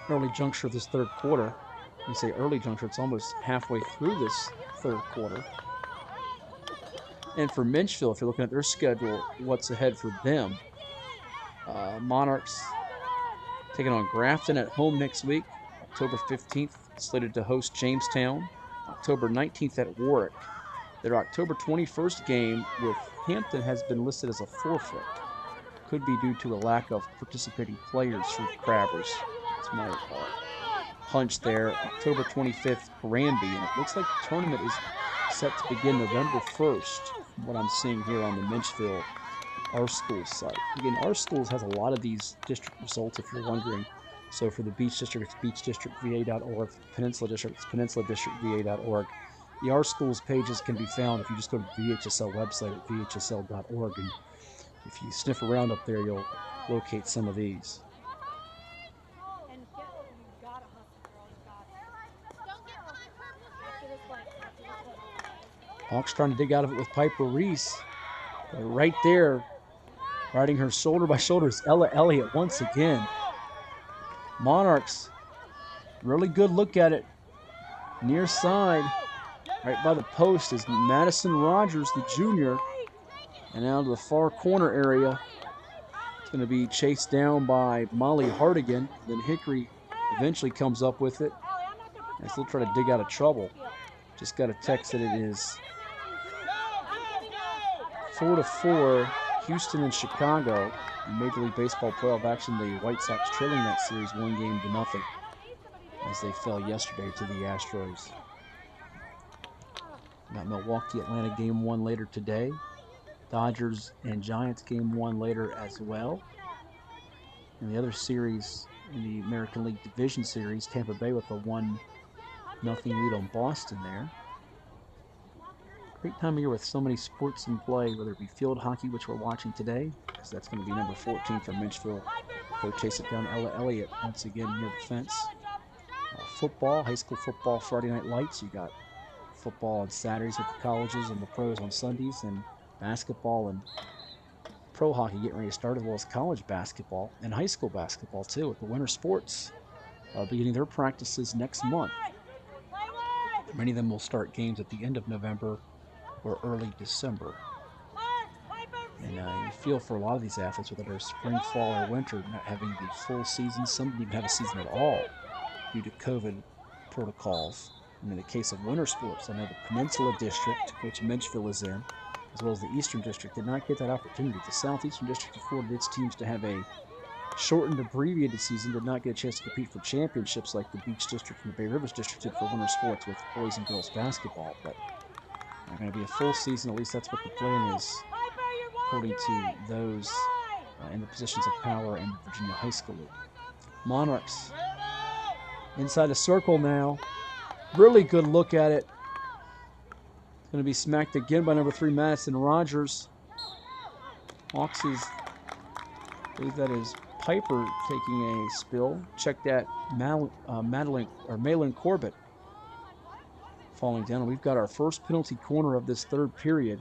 early juncture of this third quarter. When you say early juncture, it's almost halfway through this third quarter. And for Menchville, if you're looking at their schedule, what's ahead for them? Monarchs taking on Grafton at home next week. October 15th, slated to host Jamestown. October 19th at Warwick. Their October 21st game with Hampton has been listed as a forfeit. Could be due to a lack of participating players for the Crabbers. That's my hunch there. October 25th, Granby, and it looks like the tournament is set to begin November 1st, from what I'm seeing here on the Menchville Our Schools site. Again, Our Schools has a lot of these district results, if you're wondering. So for the Beach District, it's beachdistrictva.org. For the Peninsula District, it's peninsuladistrictva.org. The Our Schools pages can be found if you just go to the VHSL website at vhsl.org. And if you sniff around up there, you'll locate some of these. Hawks trying to dig out of it with Piper Reese. But right there, riding her shoulder by shoulder is Ella Elliott once again. Monarchs, really good look at it. Near side, right by the post is Madison Rogers, the junior. And out to the far corner area, it's going to be chased down by Molly Hardigan. Then Hickory eventually comes up with it. And still trying to dig out of trouble. Just got a text that it is 4-4, Houston and Chicago. In Major League Baseball playoff action, the White Sox trailing that series 1-0 as they fell yesterday to the Astros. Got Milwaukee, Atlanta game 1 later today. Dodgers and Giants game 1 later as well. And the other series in the American League Division Series, Tampa Bay with a 1-0 lead on Boston there. Great time of year with so many sports in play, whether it be field hockey, which we're watching today, because that's going to be number 14 for Menchville. Go chase it down. Ella Elliott once again near the fence. Football, high school football, Friday night lights. You got football on Saturdays with the colleges and the pros on Sundays, and basketball and pro hockey getting ready to start, as well as college basketball and high school basketball too, with the winter sports beginning their practices next month. Many of them will start games at the end of November or early December. And you feel for a lot of these athletes, whether they're spring, fall, or winter, not having the full season. Some didn't even have a season at all due to COVID protocols. And in the case of winter sports, I know the Peninsula District, which Menchville is in, as well as the Eastern District, did not get that opportunity. The Southeastern District afforded its teams to have a shortened, abbreviated season, did not get a chance to compete for championships like the Beach District and the Bay Rivers District did for winter sports with boys and girls basketball. But they're going to be a full season, at least that's what the plan is, according to those in the positions of power in the Virginia High School League. Monarchs inside the circle now. Really good look at it. Going to be smacked again by number 3, Madison Rogers. Hawks is, I believe that is Piper taking a spill. Check that, Malin Corbett falling down. And we've got our first penalty corner of this third period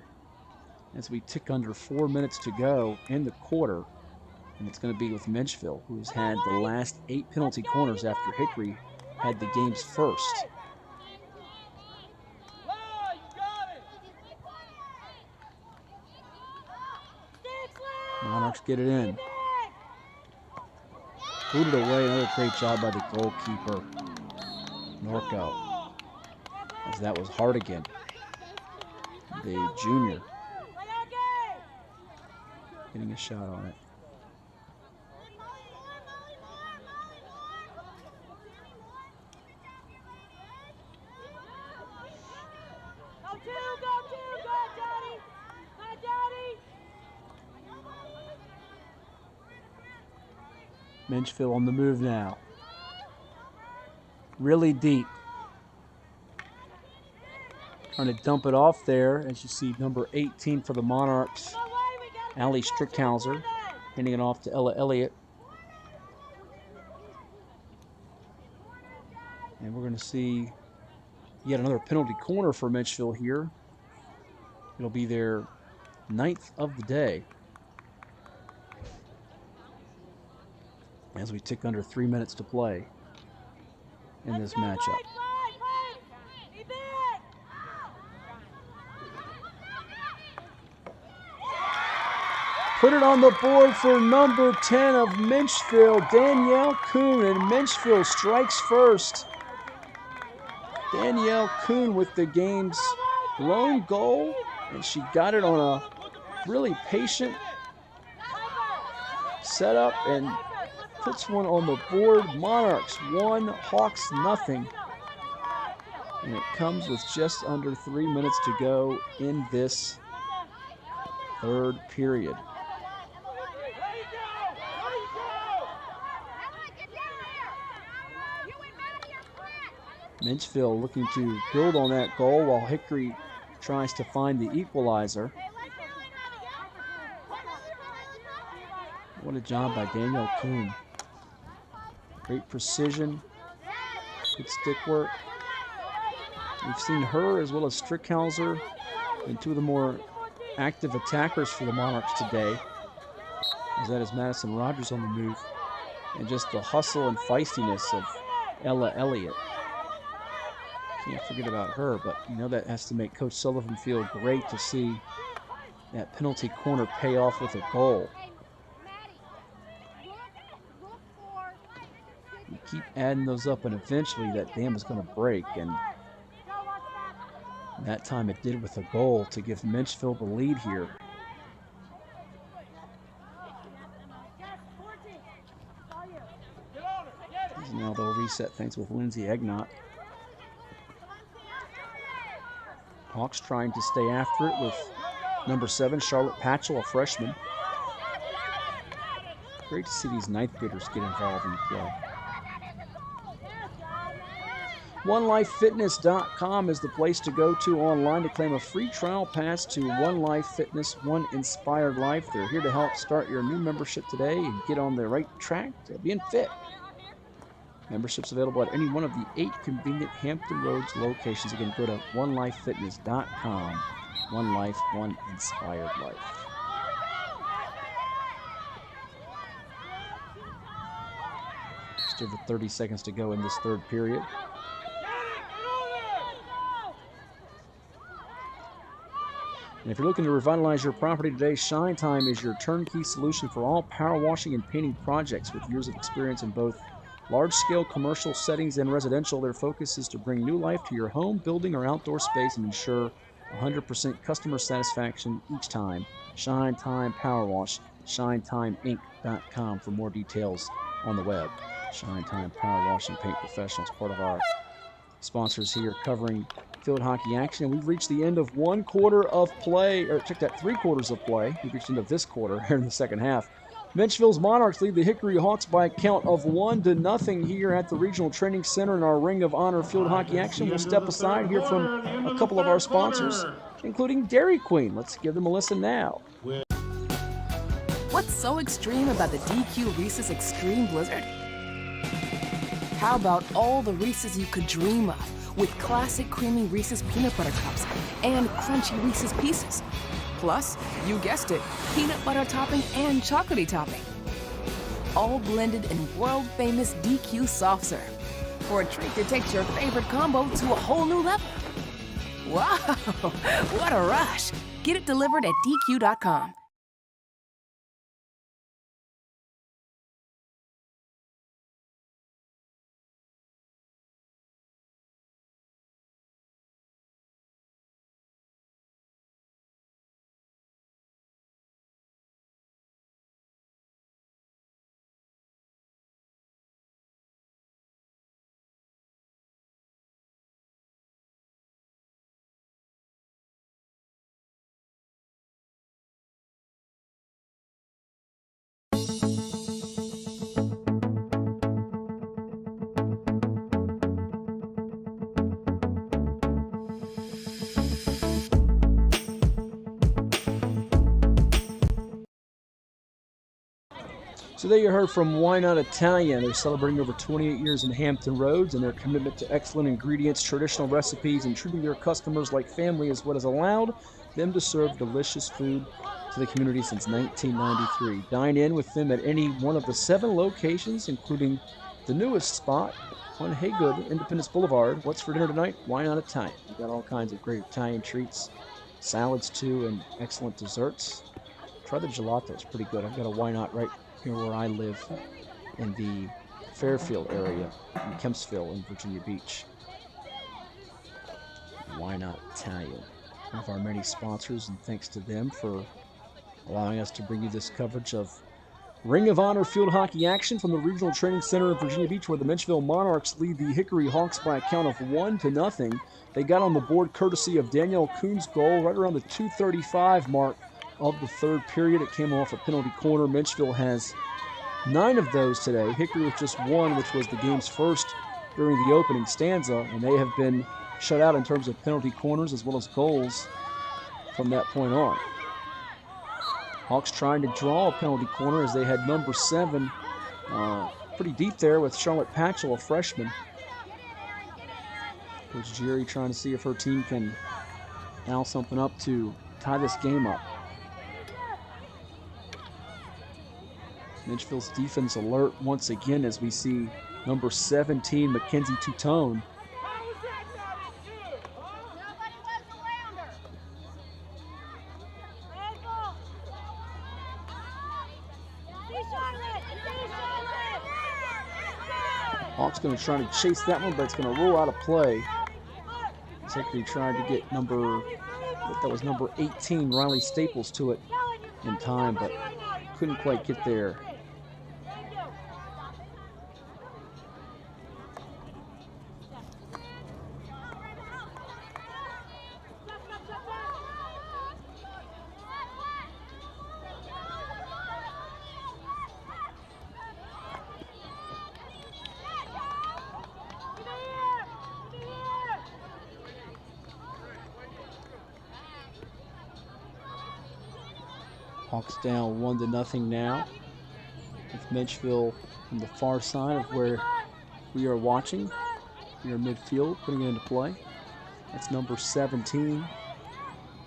as we tick under 4 minutes to go in the quarter. And it's going to be with Menchville, who's had the last 8 penalty corners after Hickory had the game's first. Monarchs get it in. Booted away. Another great job by the goalkeeper, Norco, as that was Hardigan, the junior, getting a shot on it. Menchville on the move now. Really deep. Trying to dump it off there, as you see number 18 for the Monarchs, Allie Strickhauser, handing it off to Ella Elliott. And we're going to see yet another penalty corner for Menchville here. It'll be their 9th of the day, as we tick under 3 minutes to play in this matchup. put it on the board for number 10 of Menchville, Danielle Kuhn, and Menchville strikes first. Danielle Kuhn with the game's lone goal, and she got it on a really patient setup and puts one on the board. Monarchs 1, Hawks nothing. And it comes with just under 3 minutes to go in this third period. Menchville looking to build on that goal while Hickory tries to find the equalizer. What a job by Danielle Kuhn. Great precision, good stick work. We've seen her as well as Strickhauser and two of the more active attackers for the Monarchs today. As that is Madison Rogers on the move. And just the hustle and feistiness of Ella Elliott. Can't forget about her, but you know that has to make Coach Sullivan feel great to see that penalty corner pay off with a goal. You keep adding those up, and eventually that dam is going to break, and that time it did with a goal to give Menchville the lead here. Now they'll reset things with Lindsay Egnott. Hawks trying to stay after it with number 7, Charlotte Patchell, a freshman. Great to see these ninth graders get involved in the play. OneLifeFitness.com is the place to go to online to claim a free trial pass to One Life Fitness, One Inspired Life. They're here to help start your new membership today and get on the right track to being fit. Memberships available at any one of the 8 convenient Hampton Roads locations. Again, go to OneLifeFitness.com. One Life, One Inspired Life. Just over 30 seconds to go in this third period. And if you're looking to revitalize your property today, Shine Time is your turnkey solution for all power washing and painting projects. With years of experience in both large-scale commercial settings and residential, their focus is to bring new life to your home, building, or outdoor space and ensure 100% customer satisfaction each time. Shine Time Power Wash, ShineTimeInc.com for more details on the web. Shine Time Power Wash and Paint Professionals, part of our sponsors here covering field hockey action. And we've reached the end of one quarter of play, or check that, 3 quarters of play. We've reached the end of this quarter here in the second half. Menchville's Monarchs lead the Hickory Hawks by a count of 1-0 here at the Regional Training Center in our Ring of Honor field hockey action. We'll step aside here from a couple of our sponsors, including Dairy Queen. Let's give them a listen now. What's so extreme about the DQ Reese's Extreme Blizzard? How about all the Reese's you could dream of, with classic creamy Reese's peanut butter cups and crunchy Reese's Pieces? Plus, you guessed it, peanut butter topping and chocolatey topping. All blended in world-famous DQ soft serve for a treat that takes your favorite combo to a whole new level. Wow, what a rush. Get it delivered at DQ.com. So there you heard from Why Not Italian. They're celebrating over 28 years in Hampton Roads, and their commitment to excellent ingredients, traditional recipes, and treating their customers like family is what has allowed them to serve delicious food to the community since 1993. Dine in with them at any one of the 7 locations, including the newest spot on Haygood, Independence Boulevard. What's for dinner tonight? Why Not Italian? We've got all kinds of great Italian treats, salads too, and excellent desserts. Try the gelato. It's pretty good. I've got a Why Not right here where I live in the Fairfield area in Kempsville in Virginia Beach. Why Not Italian? One of our many sponsors, and thanks to them for allowing us to bring you this coverage of Ring of Honor field hockey action from the Regional Training Center in Virginia Beach, where the Menchville Monarchs lead the Hickory Hawks by a count of 1-0. They got on the board courtesy of Danielle Kuhn's goal right around the 2:35 mark of the third period. It came off a penalty corner. Menchville has 9 of those today. Hickory with just 1, which was the game's first during the opening stanza, and they have been shut out in terms of penalty corners as well as goals from that point on. Hawks trying to draw a penalty corner as they had number 7 pretty deep there with Charlotte Patchell, a freshman. Coach Jerry trying to see if her team can dial something up to tie this game up. Menchville's defense alert once again as we see number 17, Mackenzie Tutone. Hawks going to try to chase that one, but it's going to roll out of play. Hickory tried to get number 18, Riley Staples, to it in time, but couldn't quite get there. Hawks down 1-0 now, with Menchville on the far side of where we are watching. We are midfield, putting it into play. That's number 17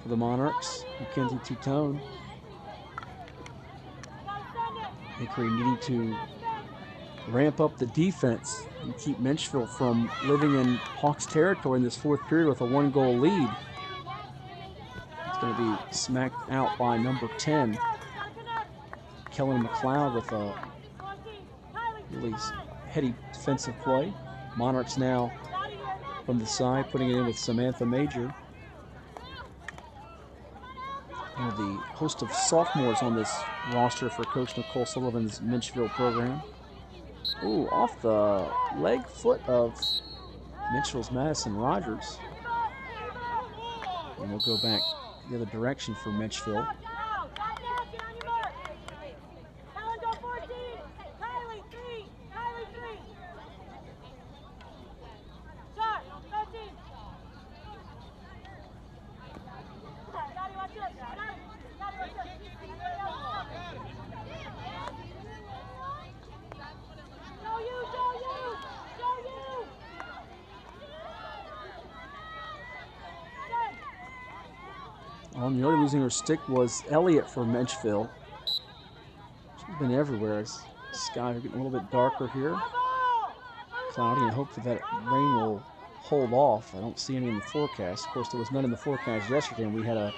for the Monarchs, Mackenzie Tutone. Hickory needing to ramp up the defense and keep Menchville from living in Hawks territory in this fourth period with a 1-goal lead. It's going to be smacked out by number 10, Kellen McLeod, with a really heady defensive play. Monarchs now from the side, putting it in with Samantha Major. One of the host of sophomores on this roster for Coach Nicole Sullivan's Menchville program. Ooh, off the leg foot of Menchville's Madison Rogers. And we'll go back the other direction for Menchville. On the other losing her stick was Elliott for Menchville. She's been everywhere. As skies are getting a little bit darker here. Cloudy, and hope that rain will hold off. I don't see any in the forecast. Of course, there was none in the forecast yesterday, and we had a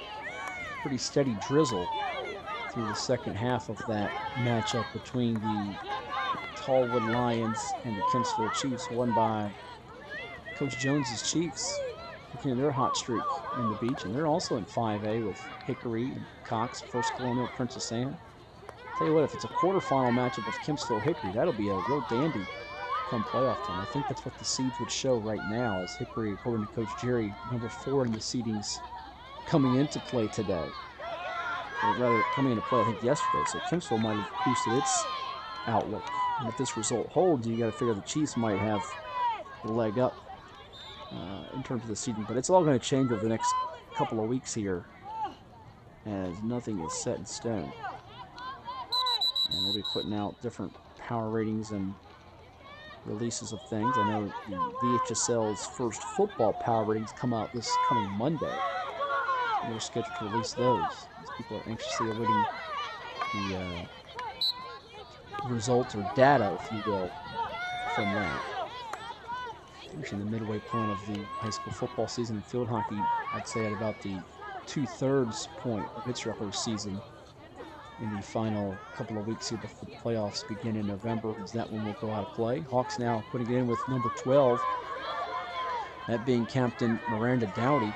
pretty steady drizzle through the second half of that matchup between the Tallwood Lions and the Kempsville Chiefs, won by Coach Jones's Chiefs, continuing their hot streak in the beach, and they're also in 5A with Hickory and Cox, First Colonial, Princess Anne. Tell you what, if it's a quarterfinal matchup with Kempsville Hickory, that'll be a real dandy come playoff time. I think that's what the seeds would show right now, as Hickory, according to Coach Jerry, number 4 in the seedings coming into play today. Or rather, coming into play, I think, yesterday. So Kempsville might have boosted its outlook. And if this result holds, you got to figure the Chiefs might have the leg up in terms of the seeding. But it's all going to change over the next couple of weeks here, as nothing is set in stone. And we'll be putting out different power ratings and releases of things. I know the VHSL's first football power ratings come out this coming Monday. We're scheduled to release those, as people are anxiously awaiting the results or data, if you will, from that. Reaching the midway point of the high school football season in field hockey, I'd say at about the 2/3 point of its regular season. in the final couple of weeks here before the playoffs begin in November, as that one will go out of play. Hawks now putting it in with number 12, that being Captain Miranda Dowdy.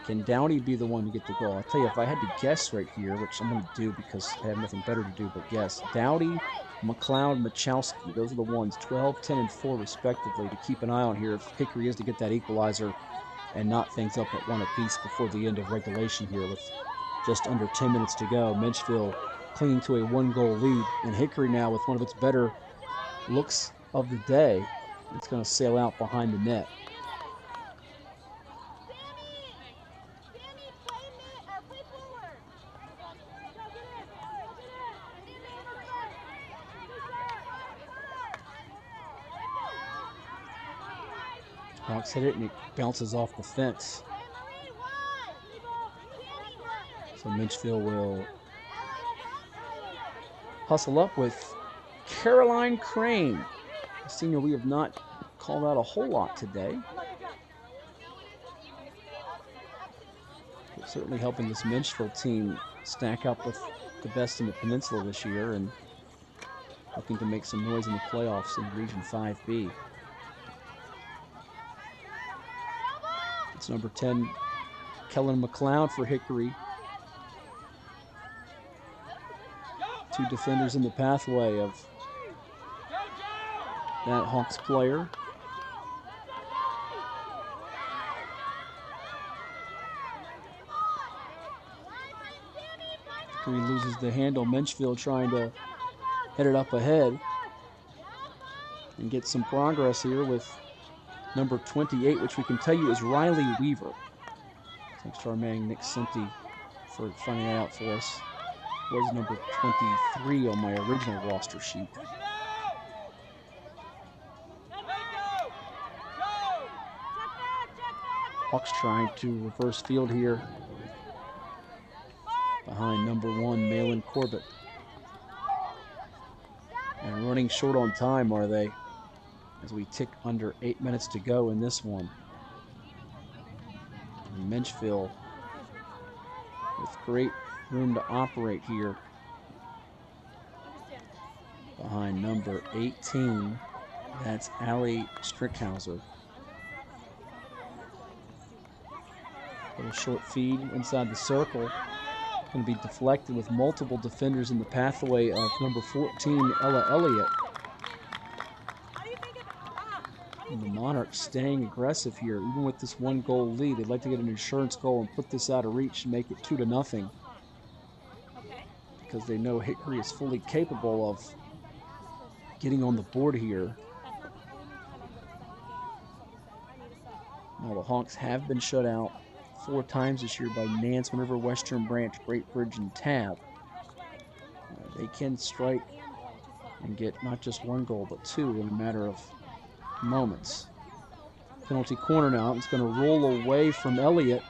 Can Dowdy be the one to get the goal? I'll tell you, if I had to guess right here, which I'm going to do because I have nothing better to do but guess, Dowdy, McLeod, Machowski, those are the ones, 12, 10, and 4 respectively, to keep an eye on here if Hickory is to get that equalizer and knot things up at one apiece before the end of regulation here with just under 10 minutes to go. Menchville clinging to a 1-goal lead, and Hickory now with one of its better looks of the day. It's going to sail out behind the net. Hawks hit it and it bounces off the fence. So Menchville will hustle up with Caroline Crane, a senior we have not called out a whole lot today. But certainly helping this Menchville team stack up with the best in the peninsula this year and looking to make some noise in the playoffs in Region 5B. It's number 10, Kellen McLeod for Hickory. Two defenders in the pathway of that Hawks player. Hickory loses the handle. Menchville trying to head it up ahead and get some progress here with number 28, which we can tell you is Riley Weaver. Thanks to our man Nick Sinti for finding that out for us. Was number 23 on my original roster sheet. Hawks trying to reverse field here behind number 1, Malin Corbett. And running short on time, are they? As we tick under 8 minutes to go in this one. And Menchville with great room to operate here behind number 18. That's Allie Strickhauser. Little short feed inside the circle. Going to be deflected with multiple defenders in the pathway of number 14, Ella Elliott. And the Monarchs staying aggressive here, even with this 1-goal lead. They'd like to get an insurance goal and put this out of reach and make it 2-0. Because they know Hickory is fully capable of getting on the board here. Now the Hawks have been shut out 4 times this year by Nance, River, Western Branch, Great Bridge, and Tab. They can strike and get not just 1 goal, but 2 in a matter of moments. Penalty corner now. It's going to roll away from Elliott.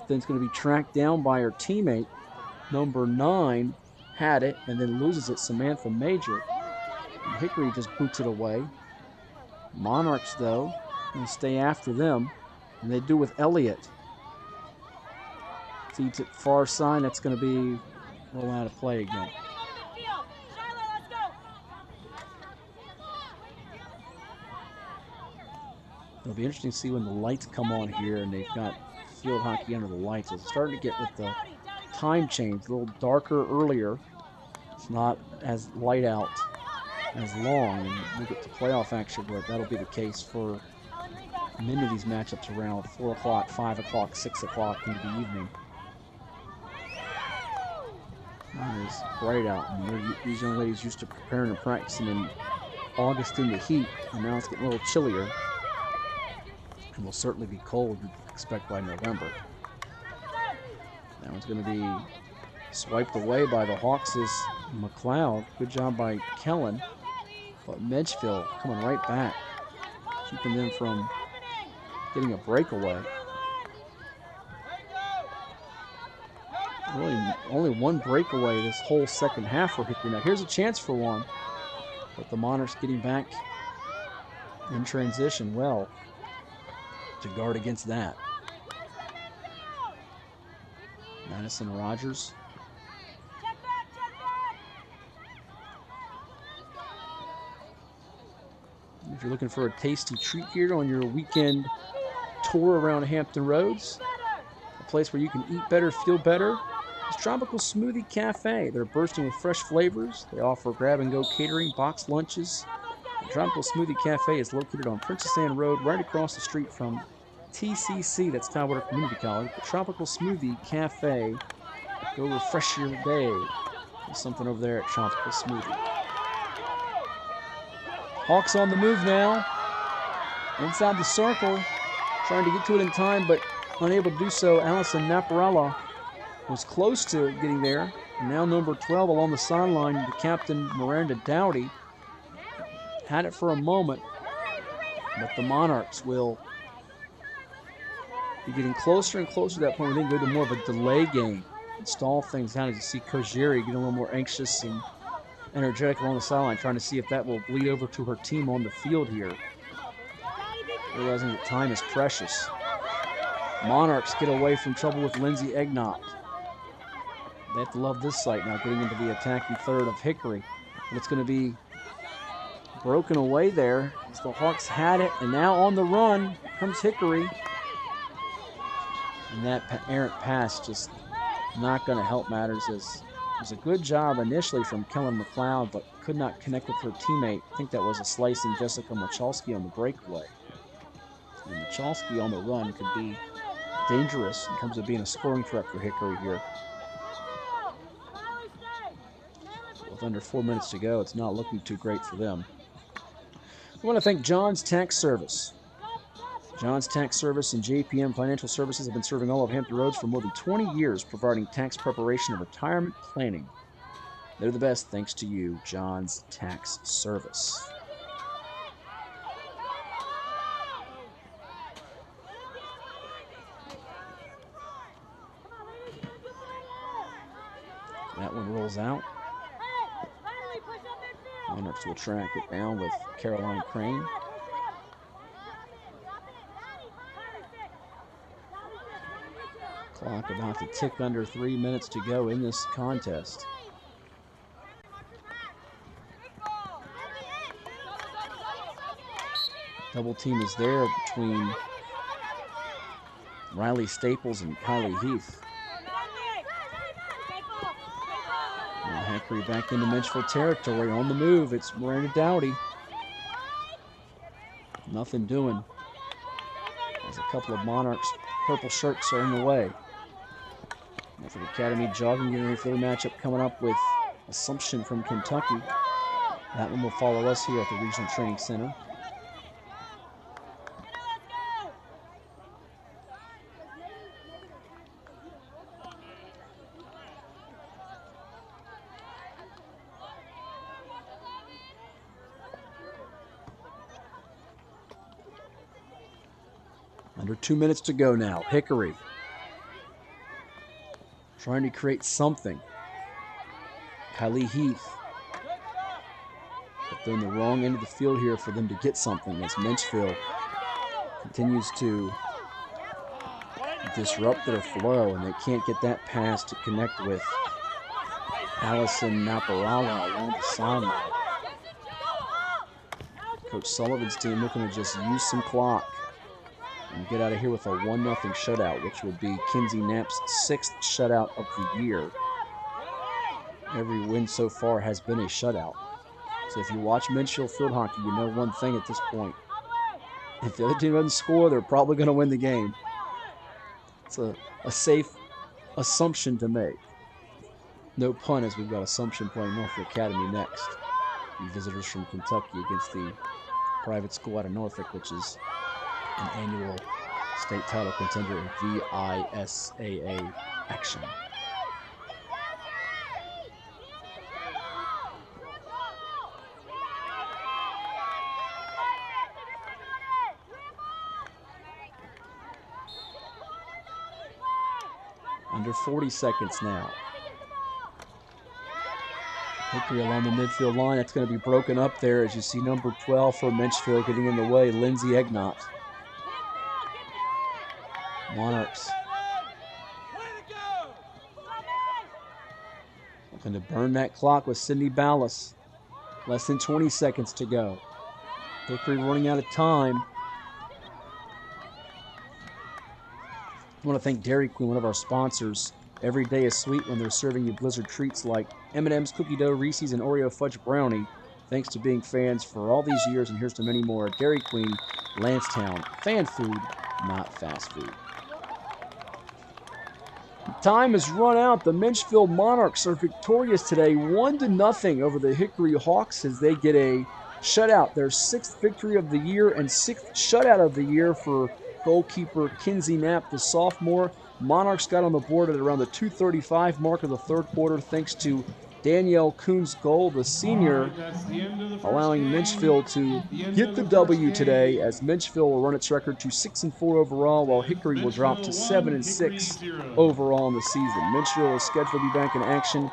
Then it's going to be tracked down by her teammate. Number 9 had it and then loses it, Samantha Major. And Hickory just boots it away. Monarchs, though, going to stay after them. And they do with Elliott. Feeds it far side. That's going to be roll out of play again. It'll be interesting to see when the lights come on here and they've got field hockey under the lights. It's starting to get with the time change, a little darker earlier. It's not as light out as long, and we'll get to playoff action where that'll be the case for many of these matchups around 4 o'clock, 5 o'clock, 6 o'clock into the evening. It's bright out, and these young ladies used to preparing and practicing in August in the heat, and now it's getting a little chillier. And will certainly be cold, you'd expect, by November. That one's going to be swiped away by the Hawks' McLeod. Good job by Kellen. But Menchville coming right back, keeping them from getting a breakaway. Really only 1 breakaway this whole second half for Hickory. Now here's a chance for one, but the Monarchs getting back in transition well to guard against that. Madison Rogers If you're looking for a tasty treat here on your weekend tour around Hampton Roads, a place where you can eat better, feel better, is Tropical Smoothie Cafe. They're bursting with fresh flavors. They offer grab-and-go catering, boxed lunches. The Tropical Smoothie Cafe is located on Princess Anne Road, right across the street from TCC, that's Tidewater Community College. The Tropical Smoothie Cafe. Go refresh your day. There's something over there at Tropical Smoothie. Hawks on the move now. Inside the circle. Trying to get to it in time, but unable to do so. Allison Naparella was close to getting there. And now number 12 along the sideline, the captain Miranda Dowdy. Had it for a moment, but the Monarchs will be getting closer and closer to that point. We then go to more of a delay game and stall things out as you see Coach Jerry getting a little more anxious and energetic along the sideline, trying to see if that will bleed over to her team on the field here. Realizing that time is precious. Monarchs get away from trouble with Lindsay Egnott. They have to love this sight now, getting into the attacking third of Hickory. But it's going to be broken away there as the Hawks had it, and now on the run comes Hickory. And that errant pass just not going to help matters, as it was a good job initially from Kellen McLeod, but could not connect with her teammate. I think that was a slicing Jessica Michalski on the breakaway. And Michalski on the run could be dangerous in terms of being a scoring threat for Hickory here. With under 4 minutes to go, it's not looking too great for them. I want to thank John's Tax Service. John's Tax Service and JPM Financial Services have been serving all of Hampton Roads for more than 20 years, providing tax preparation and retirement planning. They're the best thanks to you, John's Tax Service. That one rolls out. Monarchs will track it down with Caroline Crane. Clock about to tick under 3 minutes to go in this contest. Double team is there between Riley Staples and Kylie Heath. Now Hickory back into Menchville territory. On the move, it's Miranda Dowdy. Nothing doing. As a couple of Monarchs purple shirts are in the way. Norfolk Academy jogging, getting ready for the matchup coming up with Assumption from Kentucky. That one will follow us here at the Regional Training Center. Under 2 minutes to go now. Hickory trying to create something. Kylie Heath. But they're in the wrong end of the field here for them to get something as Menchville continues to disrupt their flow, and they can't get that pass to connect with Allison Naparala along the sideline. Coach Sullivan's team looking to just use some clock and get out of here with a 1-0 shutout, which would be Kinsey Knapp's 6th shutout of the year. Every win so far has been a shutout. So if you watch Menchville field hockey, you know one thing at this point. If the other team doesn't score, they're probably going to win the game. It's a safe assumption to make. No pun, as we've got Assumption playing Norfolk Academy next. And visitors from Kentucky against the private school out of Norfolk, which is an annual state title contender in VISAA action. Under 40 seconds now. Hickory along the midfield line. That's going to be broken up there as you see number 12 for Menchville getting in the way, Lindsay Egnott. Monarchs looking to burn that clock with Sydney Ballas. Less than 20 seconds to go. Hickory running out of time. I want to thank Dairy Queen, one of our sponsors. Every day is sweet when they're serving you Blizzard treats like M&M's, cookie dough, Reese's, and Oreo fudge brownie. Thanks to being fans for all these years, and here's to many more. Dairy Queen, Lansdowne, fan food, not fast food. Time has run out. The Menchville Monarchs are victorious today, 1-0 over the Hickory Hawks as they get a shutout. Their 6th victory of the year and 6th shutout of the year for goalkeeper Kinsey Knapp, the sophomore. Monarchs got on the board at around the 2:35 mark of the third quarter thanks to Danielle Kuhn's goal, the senior, allowing Menchville to get the W today as Menchville will run its record to 6-4 overall, while Hickory will drop to 7-6 overall in the season. Menchville is scheduled to be back in action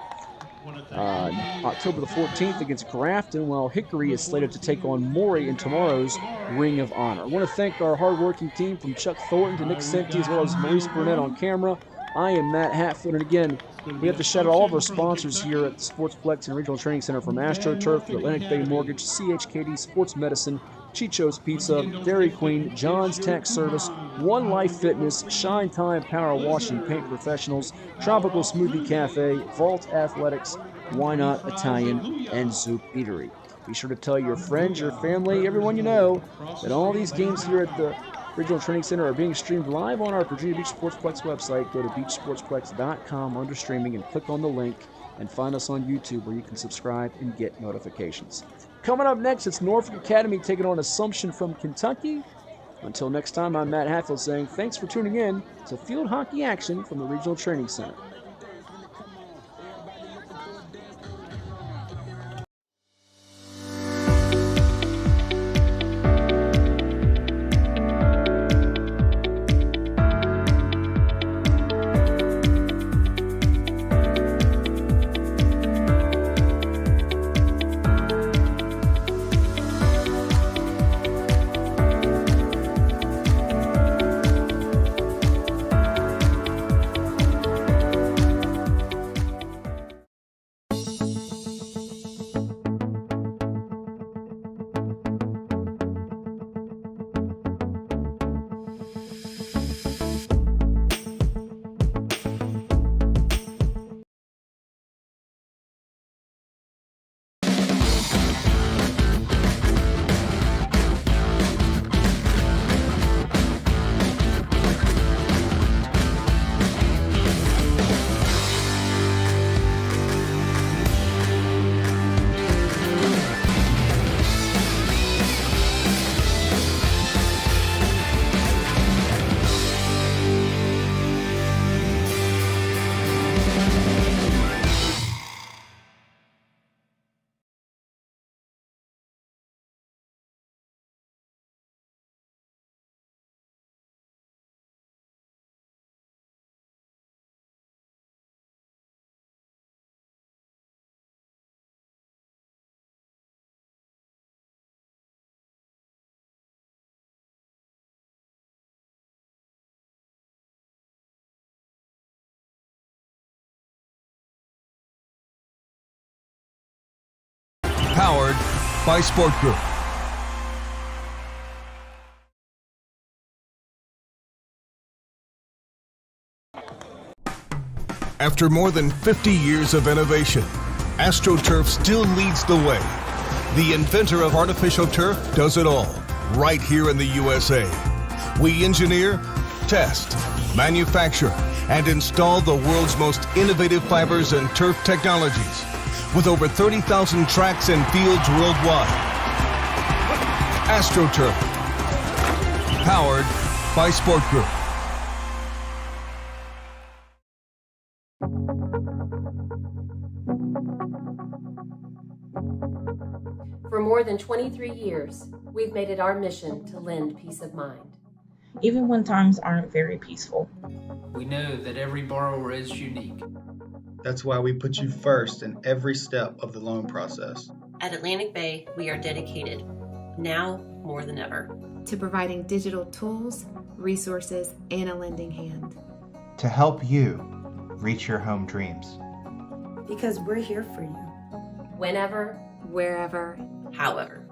October the 14th against Grafton, while Hickory is slated to take on Maury in tomorrow's Ring of Honor. I want to thank our hardworking team from Chuck Thornton to Nick Senti as well as Maurice Burnett on camera. I am Matt Hatfield, and again, we have to shout out all of our sponsors here at the Sportsplex and Regional Training Center, from AstroTurf to Atlantic Bay Mortgage, CHKD Sports Medicine, Chicho's Pizza, Dairy Queen, John's Tax Service, One Life Fitness, Shine Time Power Wash and Paint Professionals, Tropical Smoothie Cafe, Vault Athletics, Why Not Italian, and Zoop Eatery. Be sure to tell your friends, your family, everyone you know, that all these games here at the Regional Training Center are being streamed live on our Virginia Beach Sportsplex website. Go to beachsportsplex.com under streaming and click on the link, and find us on YouTube where you can subscribe and get notifications. Coming up next, it's Norfolk Academy taking on Assumption from Kentucky. Until next time, I'm Matt Hatfield saying thanks for tuning in to field hockey action from the Regional Training Center. Powered by Sport Group. After more than 50 years of innovation, AstroTurf still leads the way. The inventor of artificial turf does it all, right here in the USA. We engineer, test, manufacture, and install the world's most innovative fibers and turf technologies, with over 30,000 tracks and fields worldwide. AstroTurf, powered by Sport Group. For more than 23 years, we've made it our mission to lend peace of mind. Even when times aren't very peaceful. We know that every borrower is unique. That's why we put you first in every step of the loan process. At Atlantic Bay, we are dedicated, now more than ever, to providing digital tools, resources, and a lending hand. To help you reach your home dreams. Because we're here for you. Whenever, wherever, however.